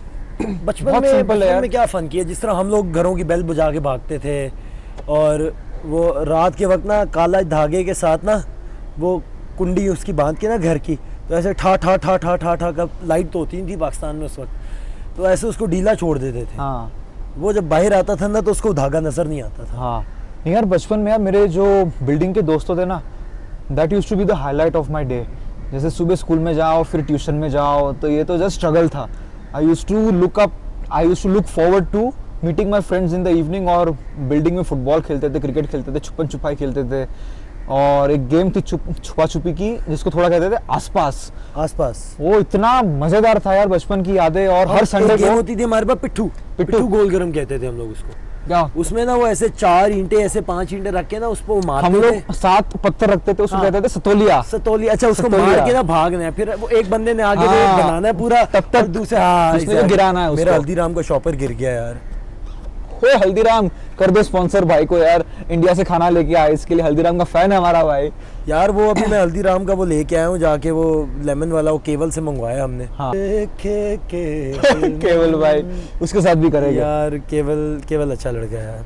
बचपन में क्या फन किया? जिस तरह हम लोग घरों की बेल बुझा के भागते थे, और वो रात के वक्त ना काला धागे के साथ ना वो कुंडी उसकी बांध के ना घर की, तो ऐसे ठा ठा ठा ठा ठा ठा का, लाइट तो होती नहीं थी पाकिस्तान में उस वक्त, तो ऐसे उसको ढीला छोड़ देते थे। हाँ, वो जब बाहर आता था ना तो उसको धागा नजर नहीं आता था। हाँ। नहीं यार, बचपन में यार मेरे जो बिल्डिंग के दोस्तों थे ना, that used to be the highlight of my day. जैसे सुबह स्कूल में जाओ, फिर ट्यूशन में जाओ, तो ये तो जस्ट स्ट्रगल था। I used to look forward to meeting my friends in the evening, और बिल्डिंग में फुटबॉल खेलते थे, क्रिकेट खेलते थे, छुपन छुपाई खेलते थे। और एक गेम थी छुपा छुपी की, जिसको थोड़ा कहते थे आसपास। वो इतना मजेदार था यार, बचपन की यादें। और हर संडे को होती थी हमारे पास पिट्ठू गोल गरम कहते थे हम लोग उसको। क्या? उसमें ना वो ऐसे 4 ईंटें, ऐसे 5 ईंटें रख के ना उस पर मारते थे। हम लोग 7 पत्थर रखते थे, उसको कहते थे सतोलिया। अच्छा, उसको मार के ना भागना है, फिर वो एक बंदे ने आगे बनाना है पूरा, तब तक दूसरे गिराना है उसको। मेरा हल्दीराम का शॉपर गिर गया यार। हल्दीराम कर दो स्पॉन्सर भाई को यार, इंडिया से खाना लेके आए, इसके लिए हल्दीराम का फैन है हमारा भाई यार। वो अभी मैं हल्दीराम का वो लेके आया हूँ जाके, वो लेमन वाला, वो केवल से मंगवाया हमने। हाँ। केवल भाई उसके साथ भी करेंगे यार। केवल अच्छा लड़का है यार।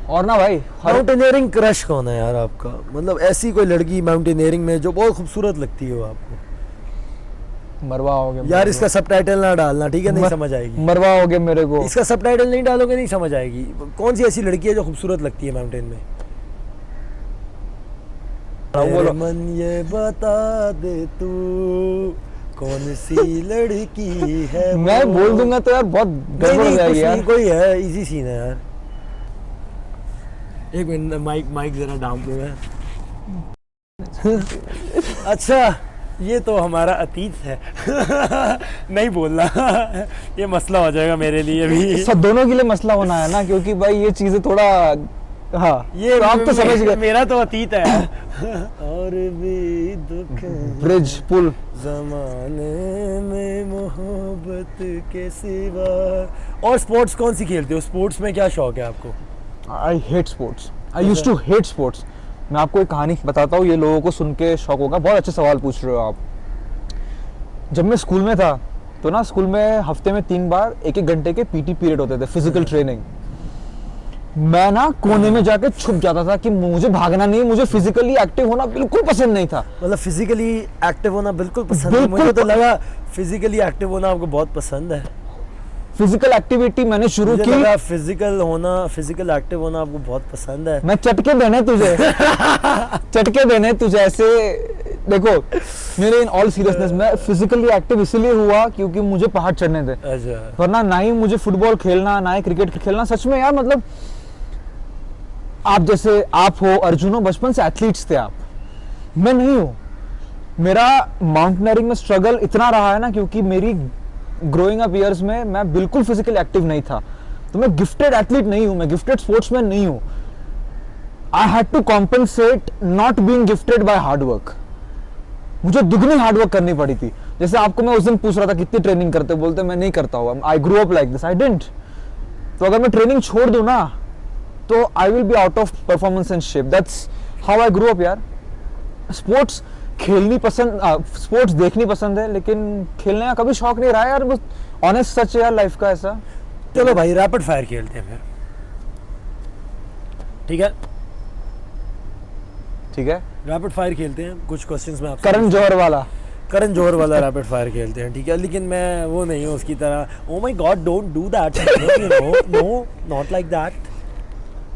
और ना भाई, माउंटेनियरिंग क्रश कौन है यार आपका? मतलब ऐसी कोई लड़की माउंटेनियरिंग में जो बहुत खूबसूरत लगती हो आपको? मरवा हो गया यार। इसका सबटाइटल ना डालना, ठीक है? नहीं समझ आएगी। मरवा हो गया मेरे को। इसका सबटाइटल नहीं डालोगे नहीं समझ आएगी। कौन सी ऐसी लड़की है जो खूबसूरत लगती है माउंटेन में? बोलो। मन ये बता दे तू कौन सी लड़की है? मैं बोल दूंगा तो यार बहुत गड़बड़ हो जाएगी यार। कोई है, इजी सीन है यार। एक मिनट, माइक जरा डाउन दो मैं। अच्छा, ये तो हमारा अतीत है। नहीं बोलना। ये मसला हो जाएगा मेरे लिए भी। सब दोनों के लिए मसला होना है ना, क्योंकि भाई ये चीजें थोड़ा, हाँ, ये तो आप तो समझ गए। मेरा तो अतीत है। और भी दुख ब्रिज पुल जमाने में मोहब्बत के सिवा। और स्पोर्ट्स कौन सी खेलते हो? स्पोर्ट्स में क्या शौक है आपको? I hate sports. I used to hate sports. मैं आपको एक कहानी बताता हूँ, ये लोगों को सुन के शौक होगा। बहुत अच्छे सवाल पूछ रहे हो आप। जब मैं स्कूल में था तो ना, स्कूल में हफ्ते में 3 बार 1-1 घंटे के पीटी पीरियड होते थे, फिजिकल ट्रेनिंग। मैं ना कोने में जाके छुप जाता था कि मुझे भागना नहीं, मुझे फिजिकली एक्टिव होना बिल्कुल पसंद नहीं था। मतलब फिजिकली एक्टिव होना बिल्कुल पसंद नहीं? मुझे तो लगा फिजिकली एक्टिव होना आपको बहुत पसंद है। फिजिकल एक्टिविटी मैंने शुरू की। फिजिकल एक्टिव होना आपको बहुत पसंद है। मैं चटके देने तुझे चटके देने तुझे ऐसे। देखो, मेरे इन ऑल सीरियसनेस में फिजिकली एक्टिव इसलिए हुआ क्योंकि मुझे पहाड़ चढ़ने थे। अच्छा। वरना ना ही मुझे फुटबॉल खेलना, ना ही क्रिकेट खेलना। सच में यार, मतलब आप जैसे आप हो, अर्जुन हो, बचपन से एथलीट्स थे आप, मैं नहीं हूँ। मेरा माउंटेनियरिंग में स्ट्रगल इतना रहा है ना, क्योंकि मेरी ग्रोइंग अप ईयर्स में मैं बिल्कुल फिजिकल एक्टिव नहीं था। तो मैं गिफ्टेड एथलीट नहीं हूं, मैं गिफ्टेड स्पोर्ट्समैन नहीं हूं। I had to compensate not being gifted by hard work. मुझे दुगनी हार्ड वर्क करनी पड़ी थी। जैसे आपको मैं उस दिन पूछ रहा था कितनी ट्रेनिंग करते, बोलते मैं नहीं करता हूँ, I grow up like this, I didn't. तो अगर मैं ट्रेनिंग छोड़ दूं ना, तो I will be out of performance and shape. That's how I grow up यार। स्पोर्ट्स खेलनी पसंद, स्पोर्ट्स देखनी पसंद है, लेकिन खेलने का कभी शौक नहीं रहा यार। बस ऑनेस्ट सच है यार लाइफ का ऐसा। चलो भाई, रैपिड फायर खेलते हैं फिर, ठीक है? ठीक है, रैपिड फायर खेलते हैं। कुछ क्वेश्चंस में आपसे करण जौहर वाला रैपिड फायर खेलते हैं, ठीक है? लेकिन मैं वो नहीं हूँ उसकी तरह। Oh my god, don't do that, no, not like that.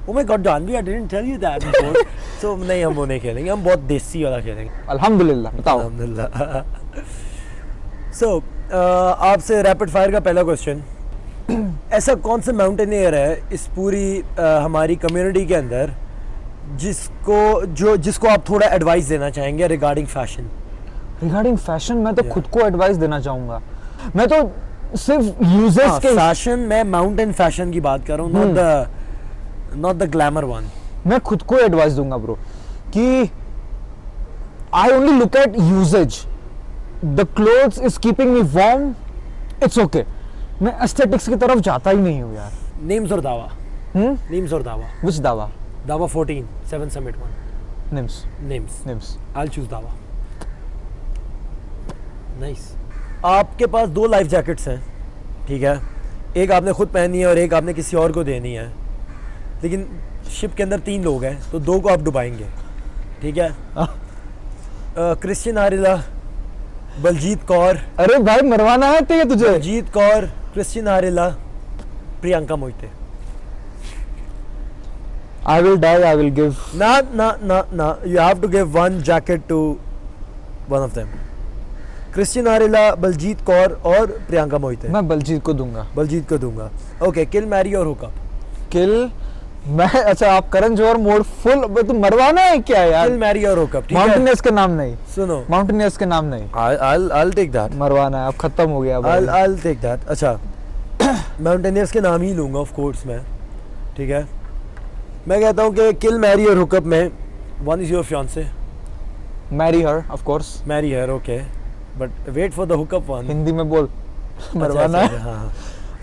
Oh my god Janhvi, I didn't tell you that before. So नहीं, हम वो नहीं खेलेंगे, हम बहुत देसी वाला खेलेंगे। अल्हम्दुलिल्लाह, बताओ। अल्हम्दुलिल्लाह। सो आपसे रैपिड फायर का पहला क्वेश्चन, ऐसा कौन सा माउंटेनियर है इस पूरी हमारी कम्युनिटी के अंदर जिसको आप थोड़ा एडवाइस देना चाहेंगे रिगार्डिंग फैशन? रिगार्डिंग फैशन मैं तो खुद को एडवाइस देना चाहूंगा। मैं तो सिर्फ यूजर्स के फैशन, मैं माउंटेन फैशन की बात कर रहा हूँ, नॉट द ग्लैमर वन। मैं खुद को एडवाइस दूंगा ब्रो, कि I only look at usages. The clothes is keeping me warm, it's okay. मैं एस्थेटिक्स की तरफ जाता ही नहीं हूँ यार। नेम्स और दावा। नेम्स और दावा। विच दावा? दावा 14 7 summit 1 names names I'll choose दावा। नाइस। आपके पास 2 लाइफ जैकेट्स हैं, ठीक है, एक आपने खुद पहनी है और एक आपने किसी और को देनी है, लेकिन शिप के अंदर 3 लोग हैं तो 2 को आप डुबाएंगे, ठीक है। Christian Harila, Baljeet Kaur. अरे भाई मरवाना है तुझे। Baljeet Kaur, Christian Harila, Priyanka Mohite. I will die, I will give. No. You have to give one jacket to one of them. Christian Harila, Baljeet Kaur और प्रियंका मोहिते। मैं बलजीत को दूंगा। बलजीत को दूंगा। ओके, किल, मैरी और हुकअप। किल मैं, अच्छा आप करण जौहर मोड फुल, तुम मरवाना है क्या यार? किल, मैरी और हुकअप, ठीक है। माउंटेनियर्स के नाम नहीं, सुनो, माउंटेनियर्स के नाम नहीं। I'll take that. मरवाना है, अब खत्म हो गया। I'll take that. अच्छा, माउंटेनियर्स के नाम ही लूंगा ऑफ कोर्स मैं, ठीक है। मैं कहता हूँ कि किल, मैरी और हुकअप में one is your fiancee. Marry her of course. Marry her, okay, but wait for the hookup one. Hindi में बोल। मरवाना है। हाँ,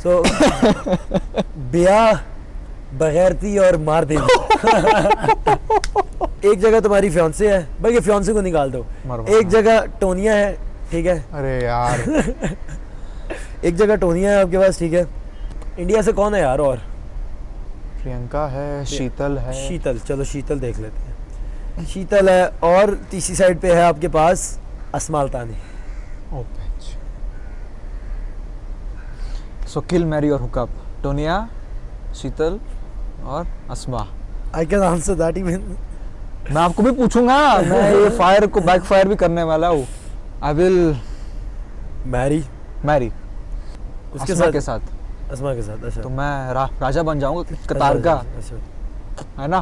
सो ब्याह बगैरती और मार देनी। एक जगह तुम्हारी फियांसे है, भाई ये फियांसे को निकाल दो। एक जगह टोनिया है, ठीक है। अरे यार एक जगह टोनिया है आपके पास, ठीक है। इंडिया से कौन है यार? और प्रियंका है, शीतल है। शीतल, चलो शीतल देख लेते हैं। शीतल है और तीसरी साइड पे है आपके पास असमालतानी। सो किल, मैरी और हुकअप, टोनिया, शीतल और Asma. I can answer that even. मैं आपको भी पूछूंगा, मैं ये फायर को बैक फायर भी करने वाला हूँ। आई विल मैरी उसके साथ अस्मा के साथ। अच्छा, तो मैं राजा बन जाऊंगा कतार का, है ना।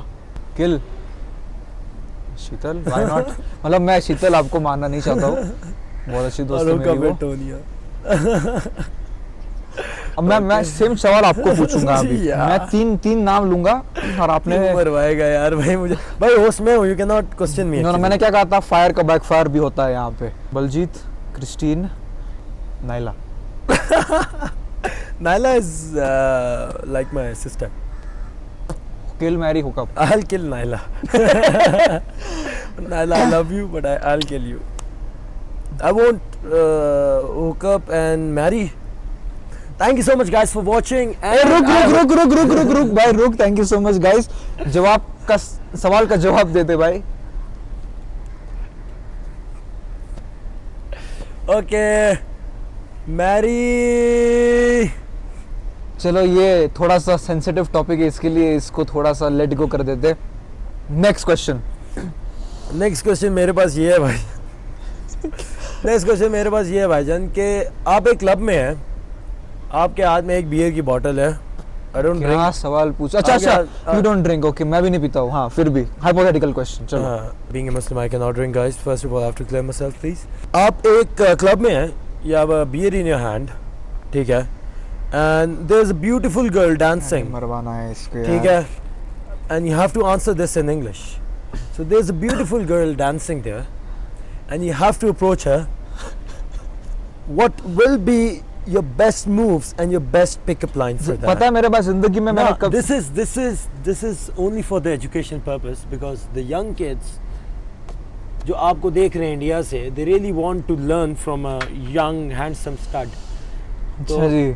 किल शीतल, व्हाई नॉट। मतलब मैं शीतल आपको मानना नहीं चाहता हूँ, बहुत अच्छी दोस्त है मेरी वो। टोनिया। अब मैं सेम सवाल आपको पूछूंगा अभी। मैं तीन नाम लूंगा और आपने मरवाएगा यार भाई मुझे। भाई होस्ट में हूँ, यू कैन नॉट क्वेश्चन मी। मैंने क्या कहा था? फायर का बैक फायर भी होता है यहाँ पे। Baljit, Christine, Naila. Naila is like my sister. Kill, marry, hookup. I'll kill Naila. Naila, I love you, but I'll kill you. I won't hook up and marry. Thank you so much guys for watching. रुक भाई, रुक। Thank you so much guys. जवाब का सवाल का जवाब देते भाई। Okay, marry. चलो ये थोड़ा सा सेंसिटिव टॉपिक है, इसके लिए इसको थोड़ा सा लेट गो कर देते। नेक्स्ट क्वेश्चन मेरे पास ये है भाई। नेक्स्ट क्वेश्चन मेरे पास ये है भाईजान कि आप एक क्लब में हैं, आपके हाथ में एक बियर की बोतल है। I don't drink. क्या सवाल पूछा? अच्छा, यू डोंट ड्रिंक, ओके। मैं भी नहीं पीता हूँ। हाँ, फिर भी हाइपोथेटिकल क्वेश्चन। चलो। Being a Muslim I can not drink guys. First of all I have to claim my self please. आप एक क्लब में हैं, you have a beer in your hand, ठीक है, and there's a beautiful girl dancing, मरवाना है इसके, ठीक है, and you have to answer this in English. So there's a beautiful girl dancing there and you have to approach her. What will be your best moves and your best pickup line for that? पता है मेरे पास जिंदगी में मैंने कब this is only for the education purpose because the young kids जो आपको देख रहे हैं इंडिया से, they really want to learn from a young handsome stud. अच्छा जी।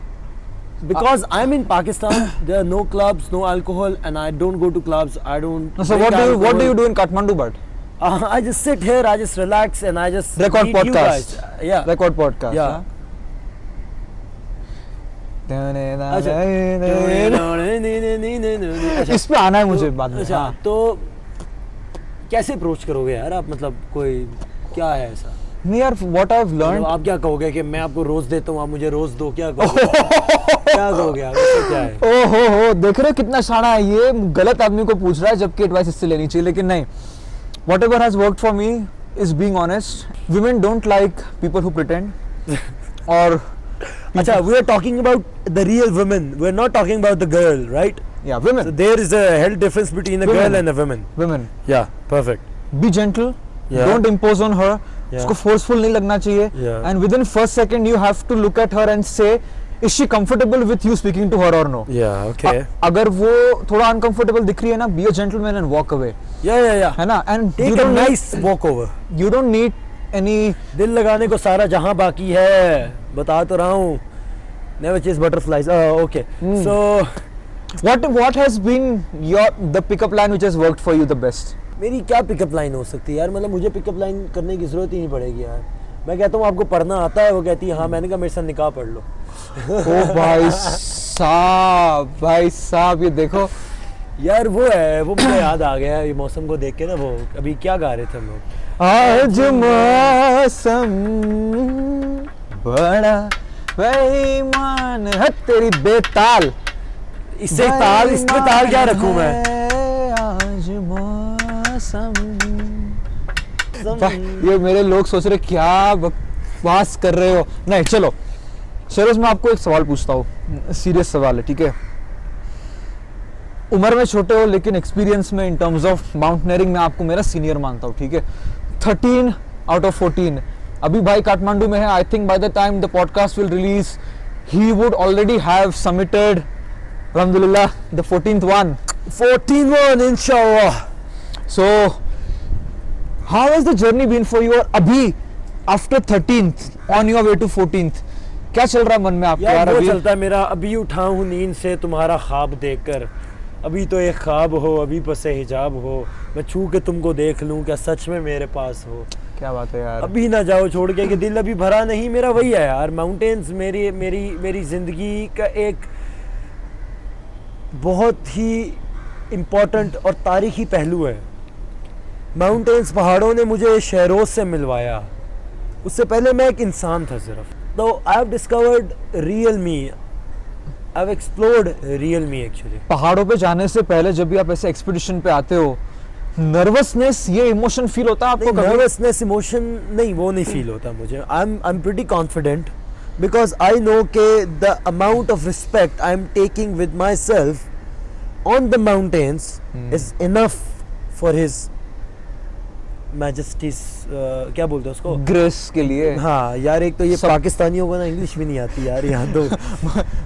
Because I'm in Pakistan, there are no clubs, no alcohol, and I don't go to clubs. I don't. So what do you do in Kathmandu, but? I just sit here, I just relax, and I just record meet podcast. You guys. Yeah. Record podcast. Yeah. इस पे आना है मुझे बाद में। अच्छा, तो कैसे अप्रोच करोगे यार आप? मतलब कोई क्या है ऐसा? नहीं यार, what I've learned, आप क्या कहोगे कि मैं आपको रोज देता हूँ, आप मुझे रोज दो? क्या कहोगे? क्या कहोगे आप? क्या है? ओहो, देख रहे हो कितना शाना है ये। गलत आदमी को पूछ रहा है, जबकि एडवाइस इससे लेनी चाहिए। लेकिन नहीं, whatever has worked for me is being honest. Women don't like people who pretend. और अच्छा, we are talking about the real women. We are not talking about the girl, right? Yeah, women. So there is a hell difference between a girl and a woman. Women. Yeah, perfect. Be gentle. Yeah. Don't impose on her. उसको forceful नहीं लगना चाहिए and within first second you have to look at her and see is she comfortable with you speaking to her or no. अगर वो थोड़ा uncomfortable दिख रही है ना, be a gentleman and walk away. है ना, and take a nice walk over. You don't need any दिल लगाने को सारा जहां बाकी है, बता तो रहा हूँ. Never chase butterflies. Okay, so what has been the pickup line which has worked for you the best? मेरी क्या पिकअप लाइन हो सकती है यार? मतलब मुझे पिकअप लाइन करने की जरूरत ही नहीं पड़ेगी यार. मैं कहता हूँ आपको पढ़ना आता है, वो कहती है हाँ. मैंने कहा मेरे साथ निकाह पढ़ लो. ओ भाई साहब ये देखो यार. वो है, वो मुझे याद आ गया ये मौसम को देख के ना. वो अभी क्या गा रहे थे हम लोग? आज मौसम बड़ा बेईमान है तेरी बेताल. इससे ताल, इसमें ताल क्या रखूं मैं? आज मौसम. ये मेरे लोग सोच रहे क्या बकवास कर रहे हो. नहीं चलो शहरोज, मैं आपको एक सवाल पूछता हूँ, सीरियस सवाल है, ठीक है? उम्र में छोटे हो लेकिन एक्सपीरियंस में इन टर्म्स ऑफ माउंटेनियरिंग में आपको मेरा सीनियर मानता हूँ, ठीक है? 13 out of 14. अभी भाई काठमांडू में है. I think by the time the podcast will release he would already have submitted alhamdulillah the 14th one inshallah. So how has the journey been for you? और अभी after 13th on your way to 14th क्या चल रहा है मन में आपके? यार वो चलता है मेरा. अभी उठा हूँ नींद से तुम्हारा ख्वाब देखकर. अभी तो एक ख्वाब हो, अभी पसे हिजाब हो. मैं छू के तुमको देख लूं, क्या सच में मेरे पास हो. क्या बात है यार. अभी ना जाओ छोड़ के कि दिल अभी भरा नहीं. मेरा वही है यार. माउंटेन्स मेरी मेरी मेरी जिंदगी का एक बहुत ही इम्पोर्टेंट और तारीखी पहलू है. माउंटेन्स, पहाड़ों ने मुझे शहरोज से मिलवाया. उससे पहले मैं एक इंसान था सिर्फ. तो I have discovered real me. I have explored real me actually. पहाड़ों पे जाने से पहले जब भी आप ऐसे एक्सपीडिशन पे आते हो, नर्वसनेस ये इमोशन फील होता है आपको? नर्वसनेस इमोशन नहीं, वो नहीं फील होता मुझे. I am pretty confident because I know के the amount of respect I am taking with myself on the mountains is enough for his majesty's क्या बोलते हैं उसको? ग्रेस के लिए. हाँ यार, एक तो ये पाकिस्तानियों को ना इंग्लिश भी नहीं आती यार यहाँ तो.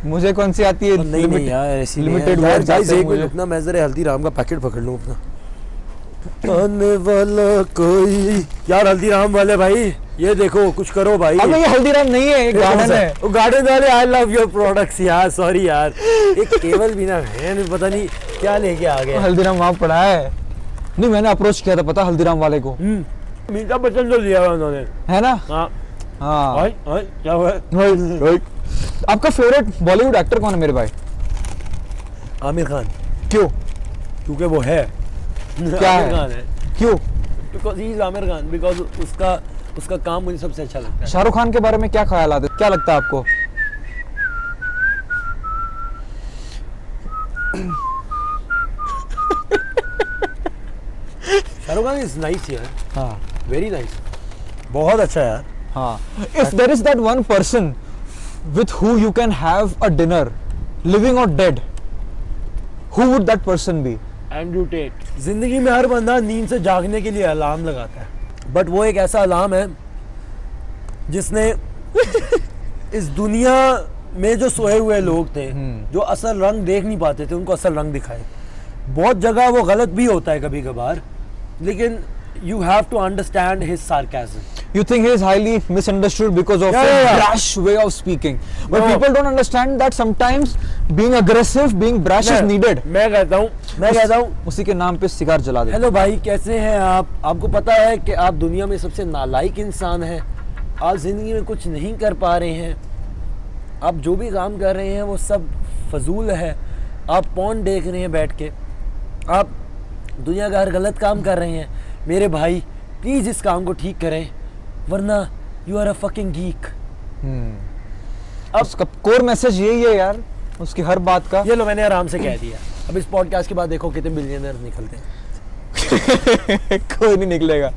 मुझे कौन सी आती है? नहीं यार, ऐसी लिमिटेड यार. गाइस एक मिनट रुकना, मैं जरा हल्दीराम का पैकेट पकड़ लूँ अपना. आने वाला कोई यार. हल्दीराम वाले भाई ये देखो, कुछ करो भाई. अबे ये हल्दीराम नहीं है, एक गार्डन है. वो गार्डन वाले आई लव योर प्रोडक्ट्स यार. सॉरी यार, एक केवल भी ना है, पता नहीं क्या लेके आ गया. हल्दीराम वहाँ पड़ा है. नहीं, मैंने अप्रोच किया था पता हल्दीराम वाले को. मीठा बचन जो दिया उन्होंने, है ना? हाँ हाँ. क्या हुआ? आपका फेवरेट बॉलीवुड एक्टर कौन है मेरे भाई? आमिर खान. क्यों? क्योंकि वो है. क्या आमिर खान है. क्यों? Because he is Aamir Khan. Because उसका काम मुझे सबसे अच्छा लगता है. शाहरुख खान के बारे में क्या ख्याल आते, क्या लगता है आपको? शाहरुख खान इज नाइस यार. हाँ, वेरी नाइस. बहुत अच्छा यार. हाँ. If there is that one person with who you can have a dinner, living or dead, who would that person be? Andrew Tate. जिंदगी में हर बंदा नींद से जागने के लिए अलार्म लगाता है, बट वो एक ऐसा अलार्म है जिसने इस दुनिया में जो सोए हुए लोग थे, जो असल रंग देख नहीं पाते थे, उनको असल रंग दिखाए. बहुत जगह वो गलत भी होता है कभी कभार, लेकिन you have to understand his sarcasm. You think he is highly misunderstood because of his brash way of speaking, but people don't understand that sometimes being aggressive, being brash is needed. मैं कहता हूँ उसी के नाम पे cigar जला दे. Hello भाई, कैसे हैं आप? आपको पता है कि आप दुनिया में सबसे नालायक इंसान हैं. आप जिंदगी में कुछ नहीं कर पा रहे हैं. आप जो भी काम कर रहे हैं वो सब फजूल है. आप पॉन देख रहे हैं बैठ के. आप दुनिया का हर गलत काम कर रहे हैं. मेरे भाई प्लीज इस काम को ठीक करें, वरना you are a fucking geek. अब उसका कोर मैसेज यही है यार, उसकी हर बात का. ये लो, मैंने आराम से कह दिया. अब इस पॉडकास्ट के बाद देखो कितने बिलियनर निकलते हैं. कोई नहीं निकलेगा.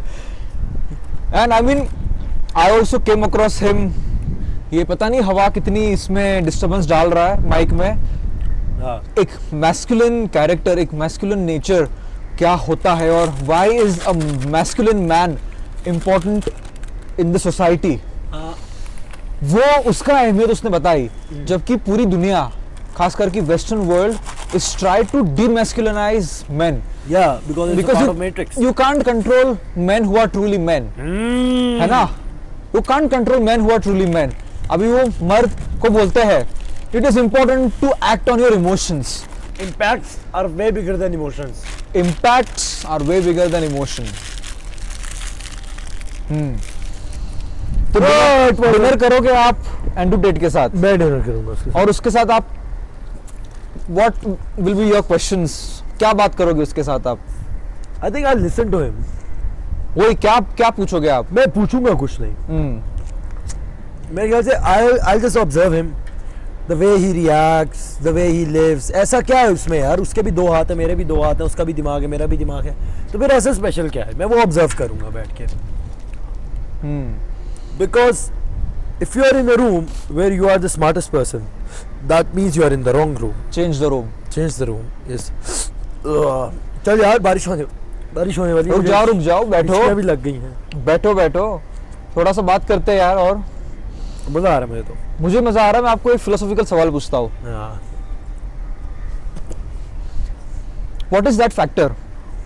And I mean I also came across him. ये पता नहीं हवा कितनी इसमें डिस्टर्बेंस डाल रहा है माइक में. एक मैस्कुलिन कैरेक्टर, एक मैस्कुलिन नेचर क्या होता है, और why is a masculine man important in the society, वो उसका अहमियत उसने बताई, जबकि पूरी दुनिया खास करके western world is try to demasculinize men Yeah, because it's a because part of matrix. you can't control men who are truly men, है ना? You can't control men who are truly men. अभी वो मर्द को बोलते हैं it is important to act on your emotions. Impacts are way bigger than emotions. Impacts are way bigger than emotion. तो dinner करोगे आप एंड्रू टेट के साथ, मैं डिनर करूंगा उसके और उसके साथ आप what will be your questions, क्या बात करोगे उसके साथ आप? I think I'll listen to him. वही क्या क्या पूछोगे आप? मैं पूछूंगा कुछ नहीं. मेरे ख्याल से I'll just observe him, the way he reacts, the way he lives. ऐसा क्या है उसमें यार? उसके भी 2 हाथ है, मेरे भी 2 हाथ है, उसका भी दिमाग है, मेरा भी दिमाग है, तो फिर ऐसा स्पेशल क्या है? मैं वो ऑब्जर्व करूंगा बैठ के. Because if you are in a room where you are the smartest person, that means you are in the wrong room. Change the room. Change the room. Yes. चल यार, बारिश होने वाली है. रुक जाओ बैठो. हिचकियाँ भी लग गई हैं. बैठो थोड़ा सा बात करते हैं यार. और मजा आ रहा है मुझे मजा आ रहा है. मैं आपको एक फिलोसॉफिकल सवाल पूछता हूँ. What is that factor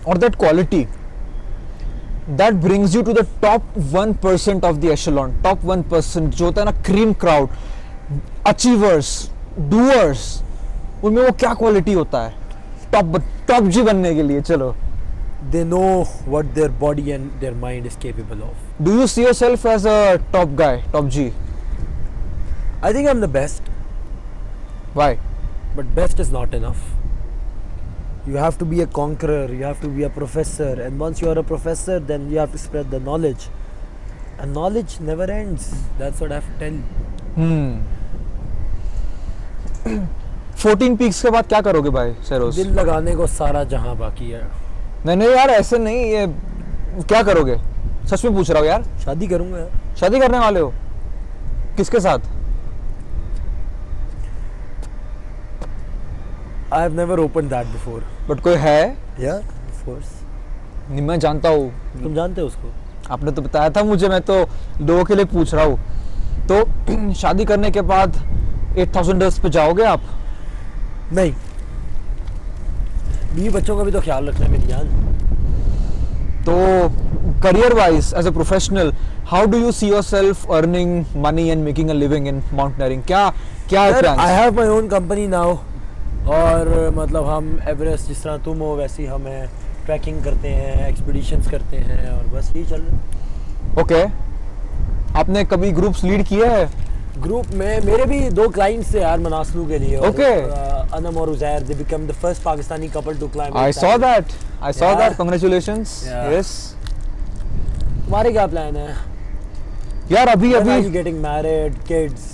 or that quality that brings you to the top 1% of the echelon, top 1% जो होता है ना, cream crowd, achievers, doers, उनमें वो क्या क्वालिटी होता है टॉप जी बनने के लिए? चलो. They know what their body and their mind is capable of. Do you see yourself as a top guy, top G? I think I'm the best, Why? but best is not enough. You have to be a conqueror, you have to be a professor, and once you are a professor, then you have to spread the knowledge. And knowledge never ends. That's what I have to tell. 14 peaks के बाद क्या करोगे भाई शेरोज? दिल लगाने को सारा जहां बाकी है. नहीं यार, ऐसे नहीं. ये क्या करोगे? सच में पूछ रहा हूँ यार. शादी करूंगा यार. शादी करने वाले हो? किसके साथ? I have never opened that before. But कोई है? Yeah, of course. नहीं, मैं जानता हूँ. तुम जानते हो उसको? आपने तो बताया था मुझे, मैं तो लोगों के लिए पूछ रहा हूँ. तो शादी करने के बाद $8,000 पे जाओगे आप? नहीं. बीवी बच्चों का भी तो ख्याल रखना है मेरी जान. तो career wise as a professional, how do you see yourself earning money and making a living in mountaineering? क्या है plans? I have my own company now. और मतलब हम एवरेस्ट, जिस तरह तुम हो वैसे ही हम हैं, ट्रैकिंग करते हैं, एक्सपीडिशंस करते हैं, और बस यही चल रहा है. ओके. आपने कभी ग्रुप्स लीड किए हैं? ग्रुप में मेरे भी 2 क्लाइंट्स थे यार मनासलू के लिए. Okay. अनम और Uzair, they became the first Pakistani couple to climb. I saw that. Yeah. Congratulations. Yeah. Yes. तुम्हारे क्या प्लान है? यार अभी When are you getting married, kids,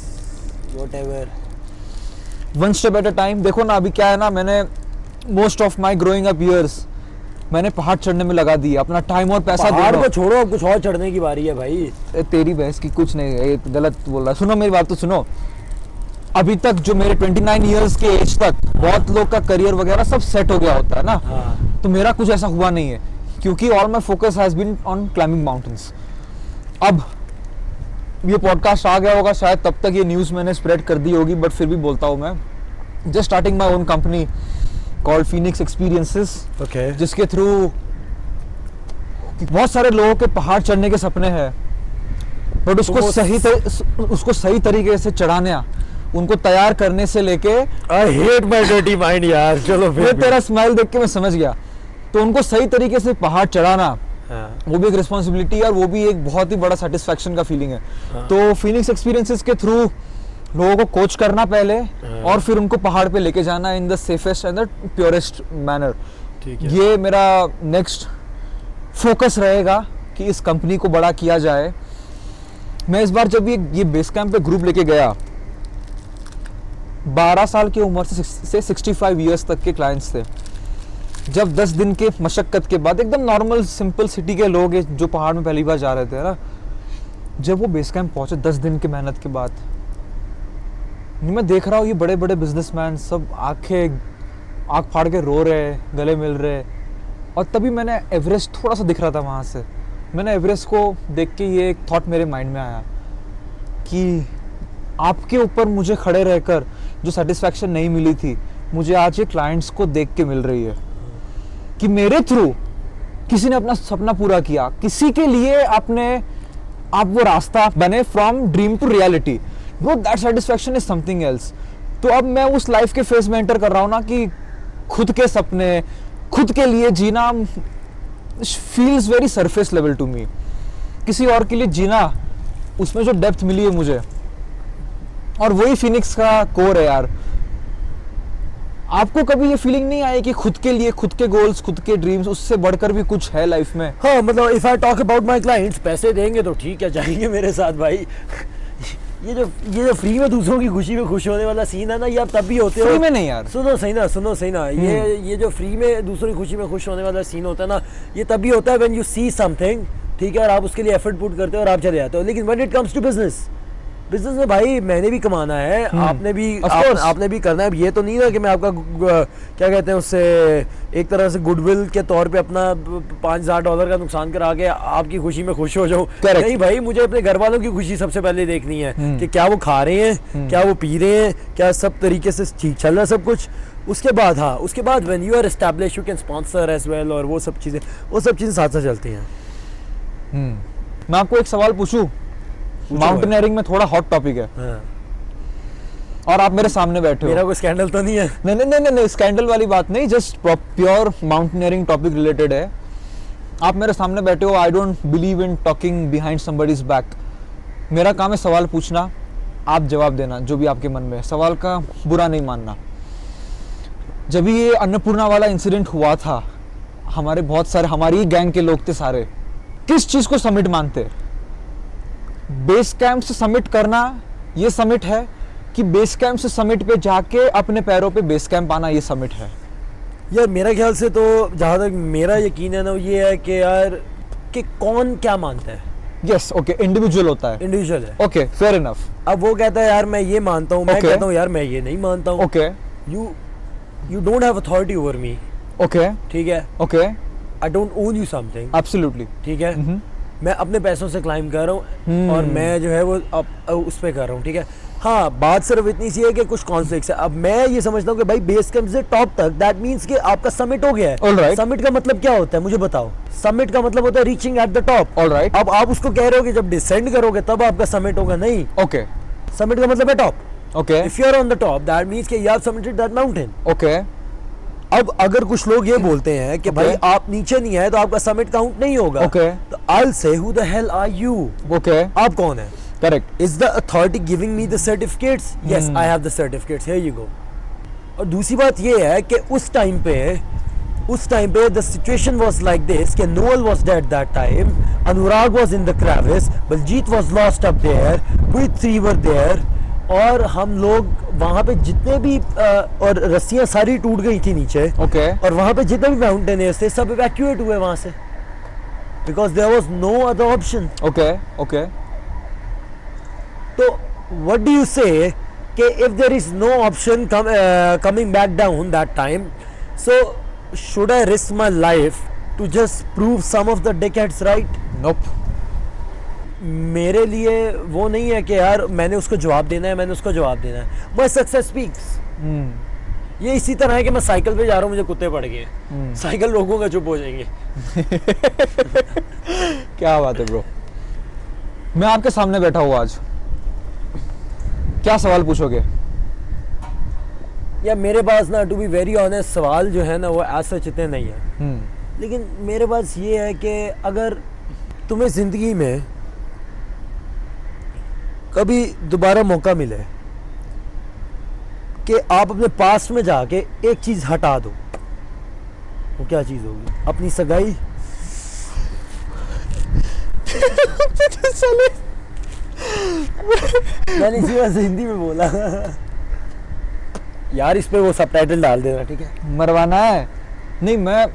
whatever? One step at a time. देखो ना, अभी क्या है ना, मैंने most of my growing up years मैंने पहाड़ चढ़ने में लगा दिया अपना टाइम और पैसा. पहाड़ को छोड़ो, अब कुछ और चढ़ने की बारी है भाई. तेरी बहस की कुछ नहीं है, ये गलत बोल रहा. सुनो मेरी बात तो सुनो. अभी तक जो मेरे 29 ईयर्स के एज तक बहुत लोग का करियर वगैरह सब सेट हो गया होता है ना. तो मेरा कुछ ऐसा हुआ नहीं है, क्योंकि all my focus has been on climbing mountains. अब ये पॉडकास्ट आ गया होगा शायद तब तक ये न्यूज़ मैंने स्प्रेड कर दी होगी, बट फिर भी बोलता हूँ मैं. Just starting my own company called Phoenix experiences, जिसके थ्रू बहुत सारे लोगों के पहाड़ चढ़ने के सपने हैं, बट उसको सही तरीके से चढ़ाना, उनको तैयार करने से लेके. I hate my dirty mind यार. चलो फिर तेरा स्माइल देख के मैं समझ गया. तो उनको सही तरीके से पहाड़ चढ़ाना, वो भी एक रिस्पॉन्सिबिलिटी है, और वो भी एक बहुत ही बड़ा सेटिस्फैक्शन का फीलिंग है. तो फीनिक्स एक्सपीरियंसेस के थ्रू लोगों को कोच करना पहले, और फिर उनको पहाड़ पे लेके जाना in the safest and the purest manner. ये मेरा नेक्स्ट फोकस रहेगा कि इस कंपनी को बड़ा किया जाए. मैं इस बार जब ये बेस कैंप पे ग्रुप लेके गया, 12 साल की उम्र से 65 ईयर्स तक के क्लाइंट्स थे. जब 10 दिन के मशक्कत के बाद, एकदम नॉर्मल सिंपल सिटी के लोग जो पहाड़ में पहली बार जा रहे थे ना, जब वो बेस कैंप पहुंचे 10 दिन की मेहनत के बाद, मैं देख रहा हूँ ये बड़े बड़े बिजनेसमैन सब आँख फाड़ के रो रहे, गले मिल रहे. और तभी मैंने एवरेस्ट थोड़ा सा दिख रहा था वहाँ से, मैंने एवरेस्ट को देख के ये एक थॉट मेरे माइंड में आया कि आपके ऊपर मुझे खड़े रहकर जो सेटिस्फैक्शन नहीं मिली थी, मुझे आज ये क्लाइंट्स को देख के मिल रही है कि मेरे थ्रू किसी ने अपना सपना पूरा किया, किसी के लिए आप वो रास्ता बने from dream to reality. Bro, that satisfaction is something else. तो अब मैं उस लाइफ के फेज में एंटर कर रहा हूँ ना कि खुद के सपने, खुद के लिए जीना feels very surface level to me. किसी और के लिए जीना, उसमें जो डेप्थ मिली है मुझे, और वही फिनिक्स का कोर है यार। आपको कभी ये फीलिंग नहीं आई कि खुद के लिए, खुद के गोल्स, खुद के ड्रीम्स, उससे बढ़कर भी कुछ है लाइफ में? हाँ, मतलब if I talk about my clients, पैसे देंगे तो ठीक है, जाएंगे मेरे साथ भाई। ये जो फ्री में दूसरों की खुशी में खुश होने वाला सीन है ना, ये आप तब भी होते हो। फ्री में नहीं यार, सुनो सही ना, ये जो फ्री में दूसरों की खुशी में खुश होने वाला सीन होता है ना, ये तभी होता है व्हेन यू सी समथिंग, ठीक है, और आप उसके लिए एफर्ट पुट करते हो और आप चले जाते हो। लेकिन when it comes to business में भाई, मैंने भी कमाना है, आपने भी करना है। ये तो नहीं ना कि मैं आपका क्या कहते हैं उससे एक तरह से गुडविल के तौर पे अपना $5,000 का नुकसान करा के आपकी खुशी में खुश हो जाऊं। नहीं भाई, मुझे अपने घर वालों की खुशी सबसे पहले देखनी है कि क्या वो खा रहे हैं, क्या वो पी रहे हैं, क्या सब तरीके से ठीक चल रहा है सब कुछ। उसके बाद when you are establish you can sponsor as well, और वो सब चीज़ें साथ साथ चलती हैं। मैं आपको एक सवाल पूछूं? माउंटेनियरिंग में थोड़ा हॉट टॉपिक है। हाँ। और आप मेरे सामने बैठे हो। मेरा कोई स्कैंडल तो नहीं है? नहीं, स्कैंडल वाली बात नहीं, just pure mountaineering topic related है। आप मेरे सामने बैठे हो, I don't believe in talking behind somebody's back. मेरा काम है सवाल पूछना, आप जवाब देना जो भी आपके मन में है, सवाल का बुरा नहीं मानना। जब ये अन्नपूर्णा वाला इंसिडेंट हुआ था, हमारी गैंग के लोग थे सारे, किस चीज को समिट मानते? बेस कैंप से समिट करना ये समिट है, कि बेस कैंप से समिट पे जाके अपने पैरों पे बेस कैंप आना ये समिट है? यार मेरा ख्याल से तो जहाँ तक मेरा यकीन है ना, ये है कि यार कि कौन क्या मानता है। यस, ओके, इंडिविजुअल होता है, इंडिविजुअल है। Okay, fair enough. अब वो कहता है यार मैं ये मानता हूँ, मैं कहता हूँ यार मैं ये नहीं मानता हूँ। Okay, you don't have authority over me. Okay, ठीक है, okay, I don't own you something. Absolutely, ठीक है। मैं अपने पैसों से क्लाइम कर रहा हूँ और मैं जो है वो उस पे कर रहा हूँ। ठीक है। हाँ, बात सिर्फ इतनी सी है कि कुछ कॉन्फ्लिक्ट्स है। अब मैं ये समझता हूँ कि भाई बेस कैंप से टॉप तक, दैट मींस कि आपका समिट हो गया है। Alright. समिट का मतलब क्या होता है मुझे बताओ? समिट का मतलब होता है reaching at the top. Alright. अब आप उसको कह रहे हो कि जब डिसेंड करोगे तब आपका समिट होगा? नहीं। ओके, समिट का मतलब है top. Okay, if you are on the top that means कि you have submitted that mountain. Okay. अब अगर कुछ लोग ये बोलते हैं कि भाई आप नीचे नहीं आए तो आपका समिट काउंट नहीं होगा, तो I'll say who the hell are you? Okay, आप कौन है? Correct. Is the authority giving me the certificates? Yes, I have the certificates. Here you go. और दूसरी बात ये है कि उस टाइम पे the situation was like this कि Noel was dead that time, Anurag was in the crevice, Baljit was lost up there, we three were there, और हम लोग वहाँ पे जितने भी और रस्सियाँ सारी टूट गई थी नीचे। ओके। और वहाँ पे जितने भी माउंटेनियर्स थे सब इवैक्यूएट हुए वहाँ से, because there was no other option. Okay, okay. तो व्हाट डू यू से कि if there is no option coming back down that time, so should I risk my life to just prove some of the decades right? Nope. मेरे लिए वो नहीं है कि यार मैंने उसको जवाब देना है, माय सक्सेस स्पीक्स। ये इसी तरह है कि मैं साइकिल पे जा रहा हूँ, मुझे कुत्ते पड़ गए, साइकिल रोकूंगा चुप हो जाएंगे। क्या बात है ब्रो। मैं आपके सामने बैठा हूँ आज, क्या सवाल पूछोगे? या मेरे पास ना टू बी वेरी ऑनेस्ट सवाल जो है ना वो एज सच इतने नहीं है, लेकिन मेरे पास ये है कि अगर तुम्हें जिंदगी में कभी दोबारा मौका मिले कि आप अपने पास्ट में जाके एक चीज हटा दो, वो क्या चीज होगी? अपनी सगाई? मैंने इसी वजह से हिंदी में बोला। यार इस पे वो सबटाइटल डाल देना, ठीक है? मरवाना है? नहीं, मैं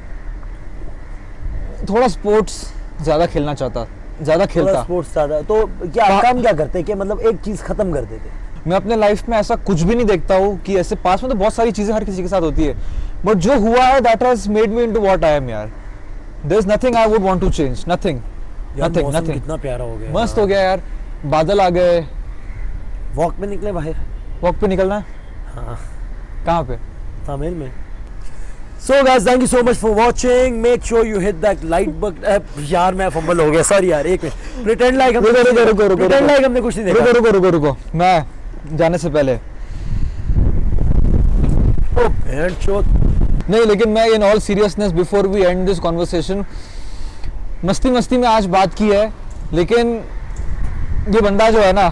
थोड़ा स्पोर्ट्स ज्यादा खेलना चाहता, ज्यादा खेलता। स्पोर्ट्स ज्यादा तो क्या आप काम क्या करते कि मतलब एक चीज खत्म कर देते? मैं अपने लाइफ में ऐसा कुछ भी नहीं देखता हूँ कि ऐसे पास में तो बहुत सारी चीजें हर किसी के साथ होती है, बट जो हुआ है that has made me into what I am यार। There is nothing I would want to change, nothing. यार Nothing, मौसम nothing. कितना प्यारा हो गया। मस्त हो गया यार, बादल आ गए। वॉक पे निकले बाहर। वॉक पे निकलना है? हाँ कहाँ पे? तामिल में। So guys, thank you so much for watching. Make sure you hit that like button. यार मैं फंबल हो गया, सॉरी यार, एक मिनट। Pretend like हमने pretend like हमने कुछ नहीं देखा। रुको, मैं जाने से पहले ओ भेंट चोद। नहीं, लेकिन मैं in all seriousness before we end this conversation, मस्ती में आज बात की है, लेकिन ये बंदा जो है ना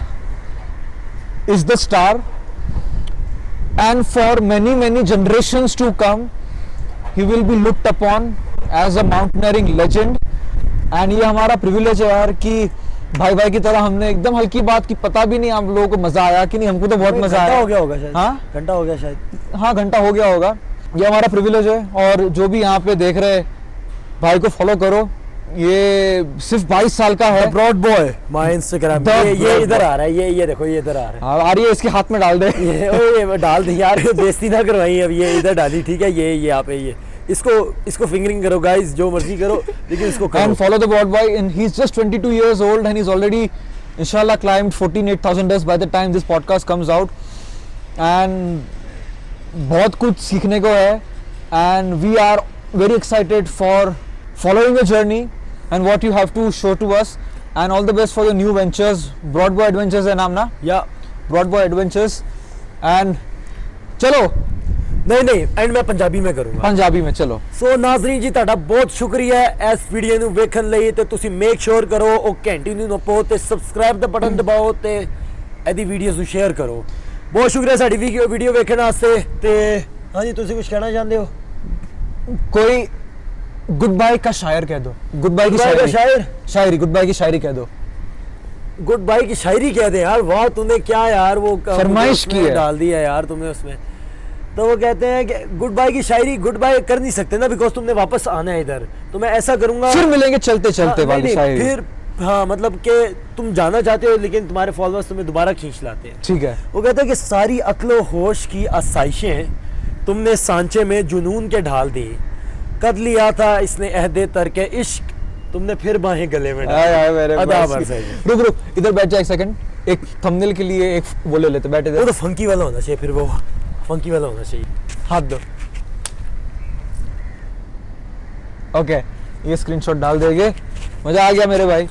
is the star, and for many generations to come he will be looked upon as a mountaineering legend. And ये हमारा प्रिविलेज है यार कि भाई की तरह हमने एकदम हल्की बात की, पता भी नहीं आप लोगों को मजा आया कि नहीं। हमको तो बहुत मजा आया। हो गया होगा शायद। हाँ, घंटा हो गया शायद। हाँ, घंटा हो गया होगा। ये हमारा प्रिविलेज है, और जो भी यहाँ पे देख रहे भाई को फॉलो करो। ये सिर्फ 22 साल का है। Brought by my Instagram. ये इधर आ रहा है, ये देखो, ये इधर आ रहा है। हाँ, आ रही है, इसके हाथ में डाल दे। ये डाल दे यार, बेइज्जती ना करवाई। अब ये इधर डाली, ठीक है। ये यहाँ पे ये इसको फिंगरिंग करो गाइस, जो मर्जी करो, लेकिन इसको करो। And follow the broad boy, and he's just 22 years old and he's already inshallah climbed 14,800 days by the time this podcast comes out. And बहुत कुछ सीखने को है, and we are very excited for following the journey and what you have to show to us, and all the best for your new ventures. Broad boy adventures है नाम ना? या Broad boy adventures. And चलो नहीं and मैं पंजाबी में करूंगा। पंजाबी में चलो। सो नाज़रीन जी, ਤੁਹਾਡਾ ਬਹੁਤ ਸ਼ੁਕਰੀਆ ਇਸ ਵੀਡੀਓ ਨੂੰ ਵੇਖਣ ਲਈ, ਤੇ ਤੁਸੀਂ ਮੇਕ ਸ਼ੋਰ ਕਰੋ ਉਹ ਘੰਟੀ ਨੂੰ ਨੱਪੋ ਤੇ ਸਬਸਕ੍ਰਾਈਬ ਦਾ ਬਟਨ ਦਬਾਓ ਤੇ ਇਹਦੀ ਵੀਡੀਓਜ਼ ਨੂੰ ਸ਼ੇਅਰ ਕਰੋ। ਬਹੁਤ ਸ਼ੁਕਰੀਆ ਸਾਡੀ ਵੀਡੀਓ ਵੇਖਣ ਵਾਸਤੇ। ਤੇ ਹਾਂਜੀ, ਤੁਸੀਂ ਕੁਝ ਕਹਿਣਾ ਚਾਹੁੰਦੇ ਹੋ? कोई गुड बाय का शायर कह दो। गुड बाय की शायरी, गुड बाय की शायरी कह दो। गुड बाय की शायरी कह दे यार। वाह, तूने क्या यार वो फरमाइश की है, डाल दिया यार तुमने उसमें। तो वो कहते हैं कि गुड बाय की शायरी गुड बाय कर नहीं सकते ना, बिकॉज तुमने वापस आना है इधर। तो मैं ऐसा करूंगा, फिर मिलेंगे चलते चलते वाली शायरी। फिर हाँ, मतलब कि तुम जाना चाहते हो लेकिन तुम्हारे फॉलोअर्स तुम्हें दोबारा खींच लाते हैं। ठीक है। वो कहते हैं कि सारी अक्लो होश की आसाइशें तुमने सांचे में जुनून के ढाल दी, कर लिया था इसने अहदे तरके इश्क, तुमने फिर बाहें गले में डाली। रुक इधर बैठ जा एक सेकंड, एक थंबनेल के लिए एक वो ले लेते, बैठे वो तो फंकी वाला होना चाहिए, फिर वो फंकी वाला होना चाहिए। हाथ दो। ओके, ये स्क्रीनशॉट डाल देंगे। मजा आ गया मेरे भाई।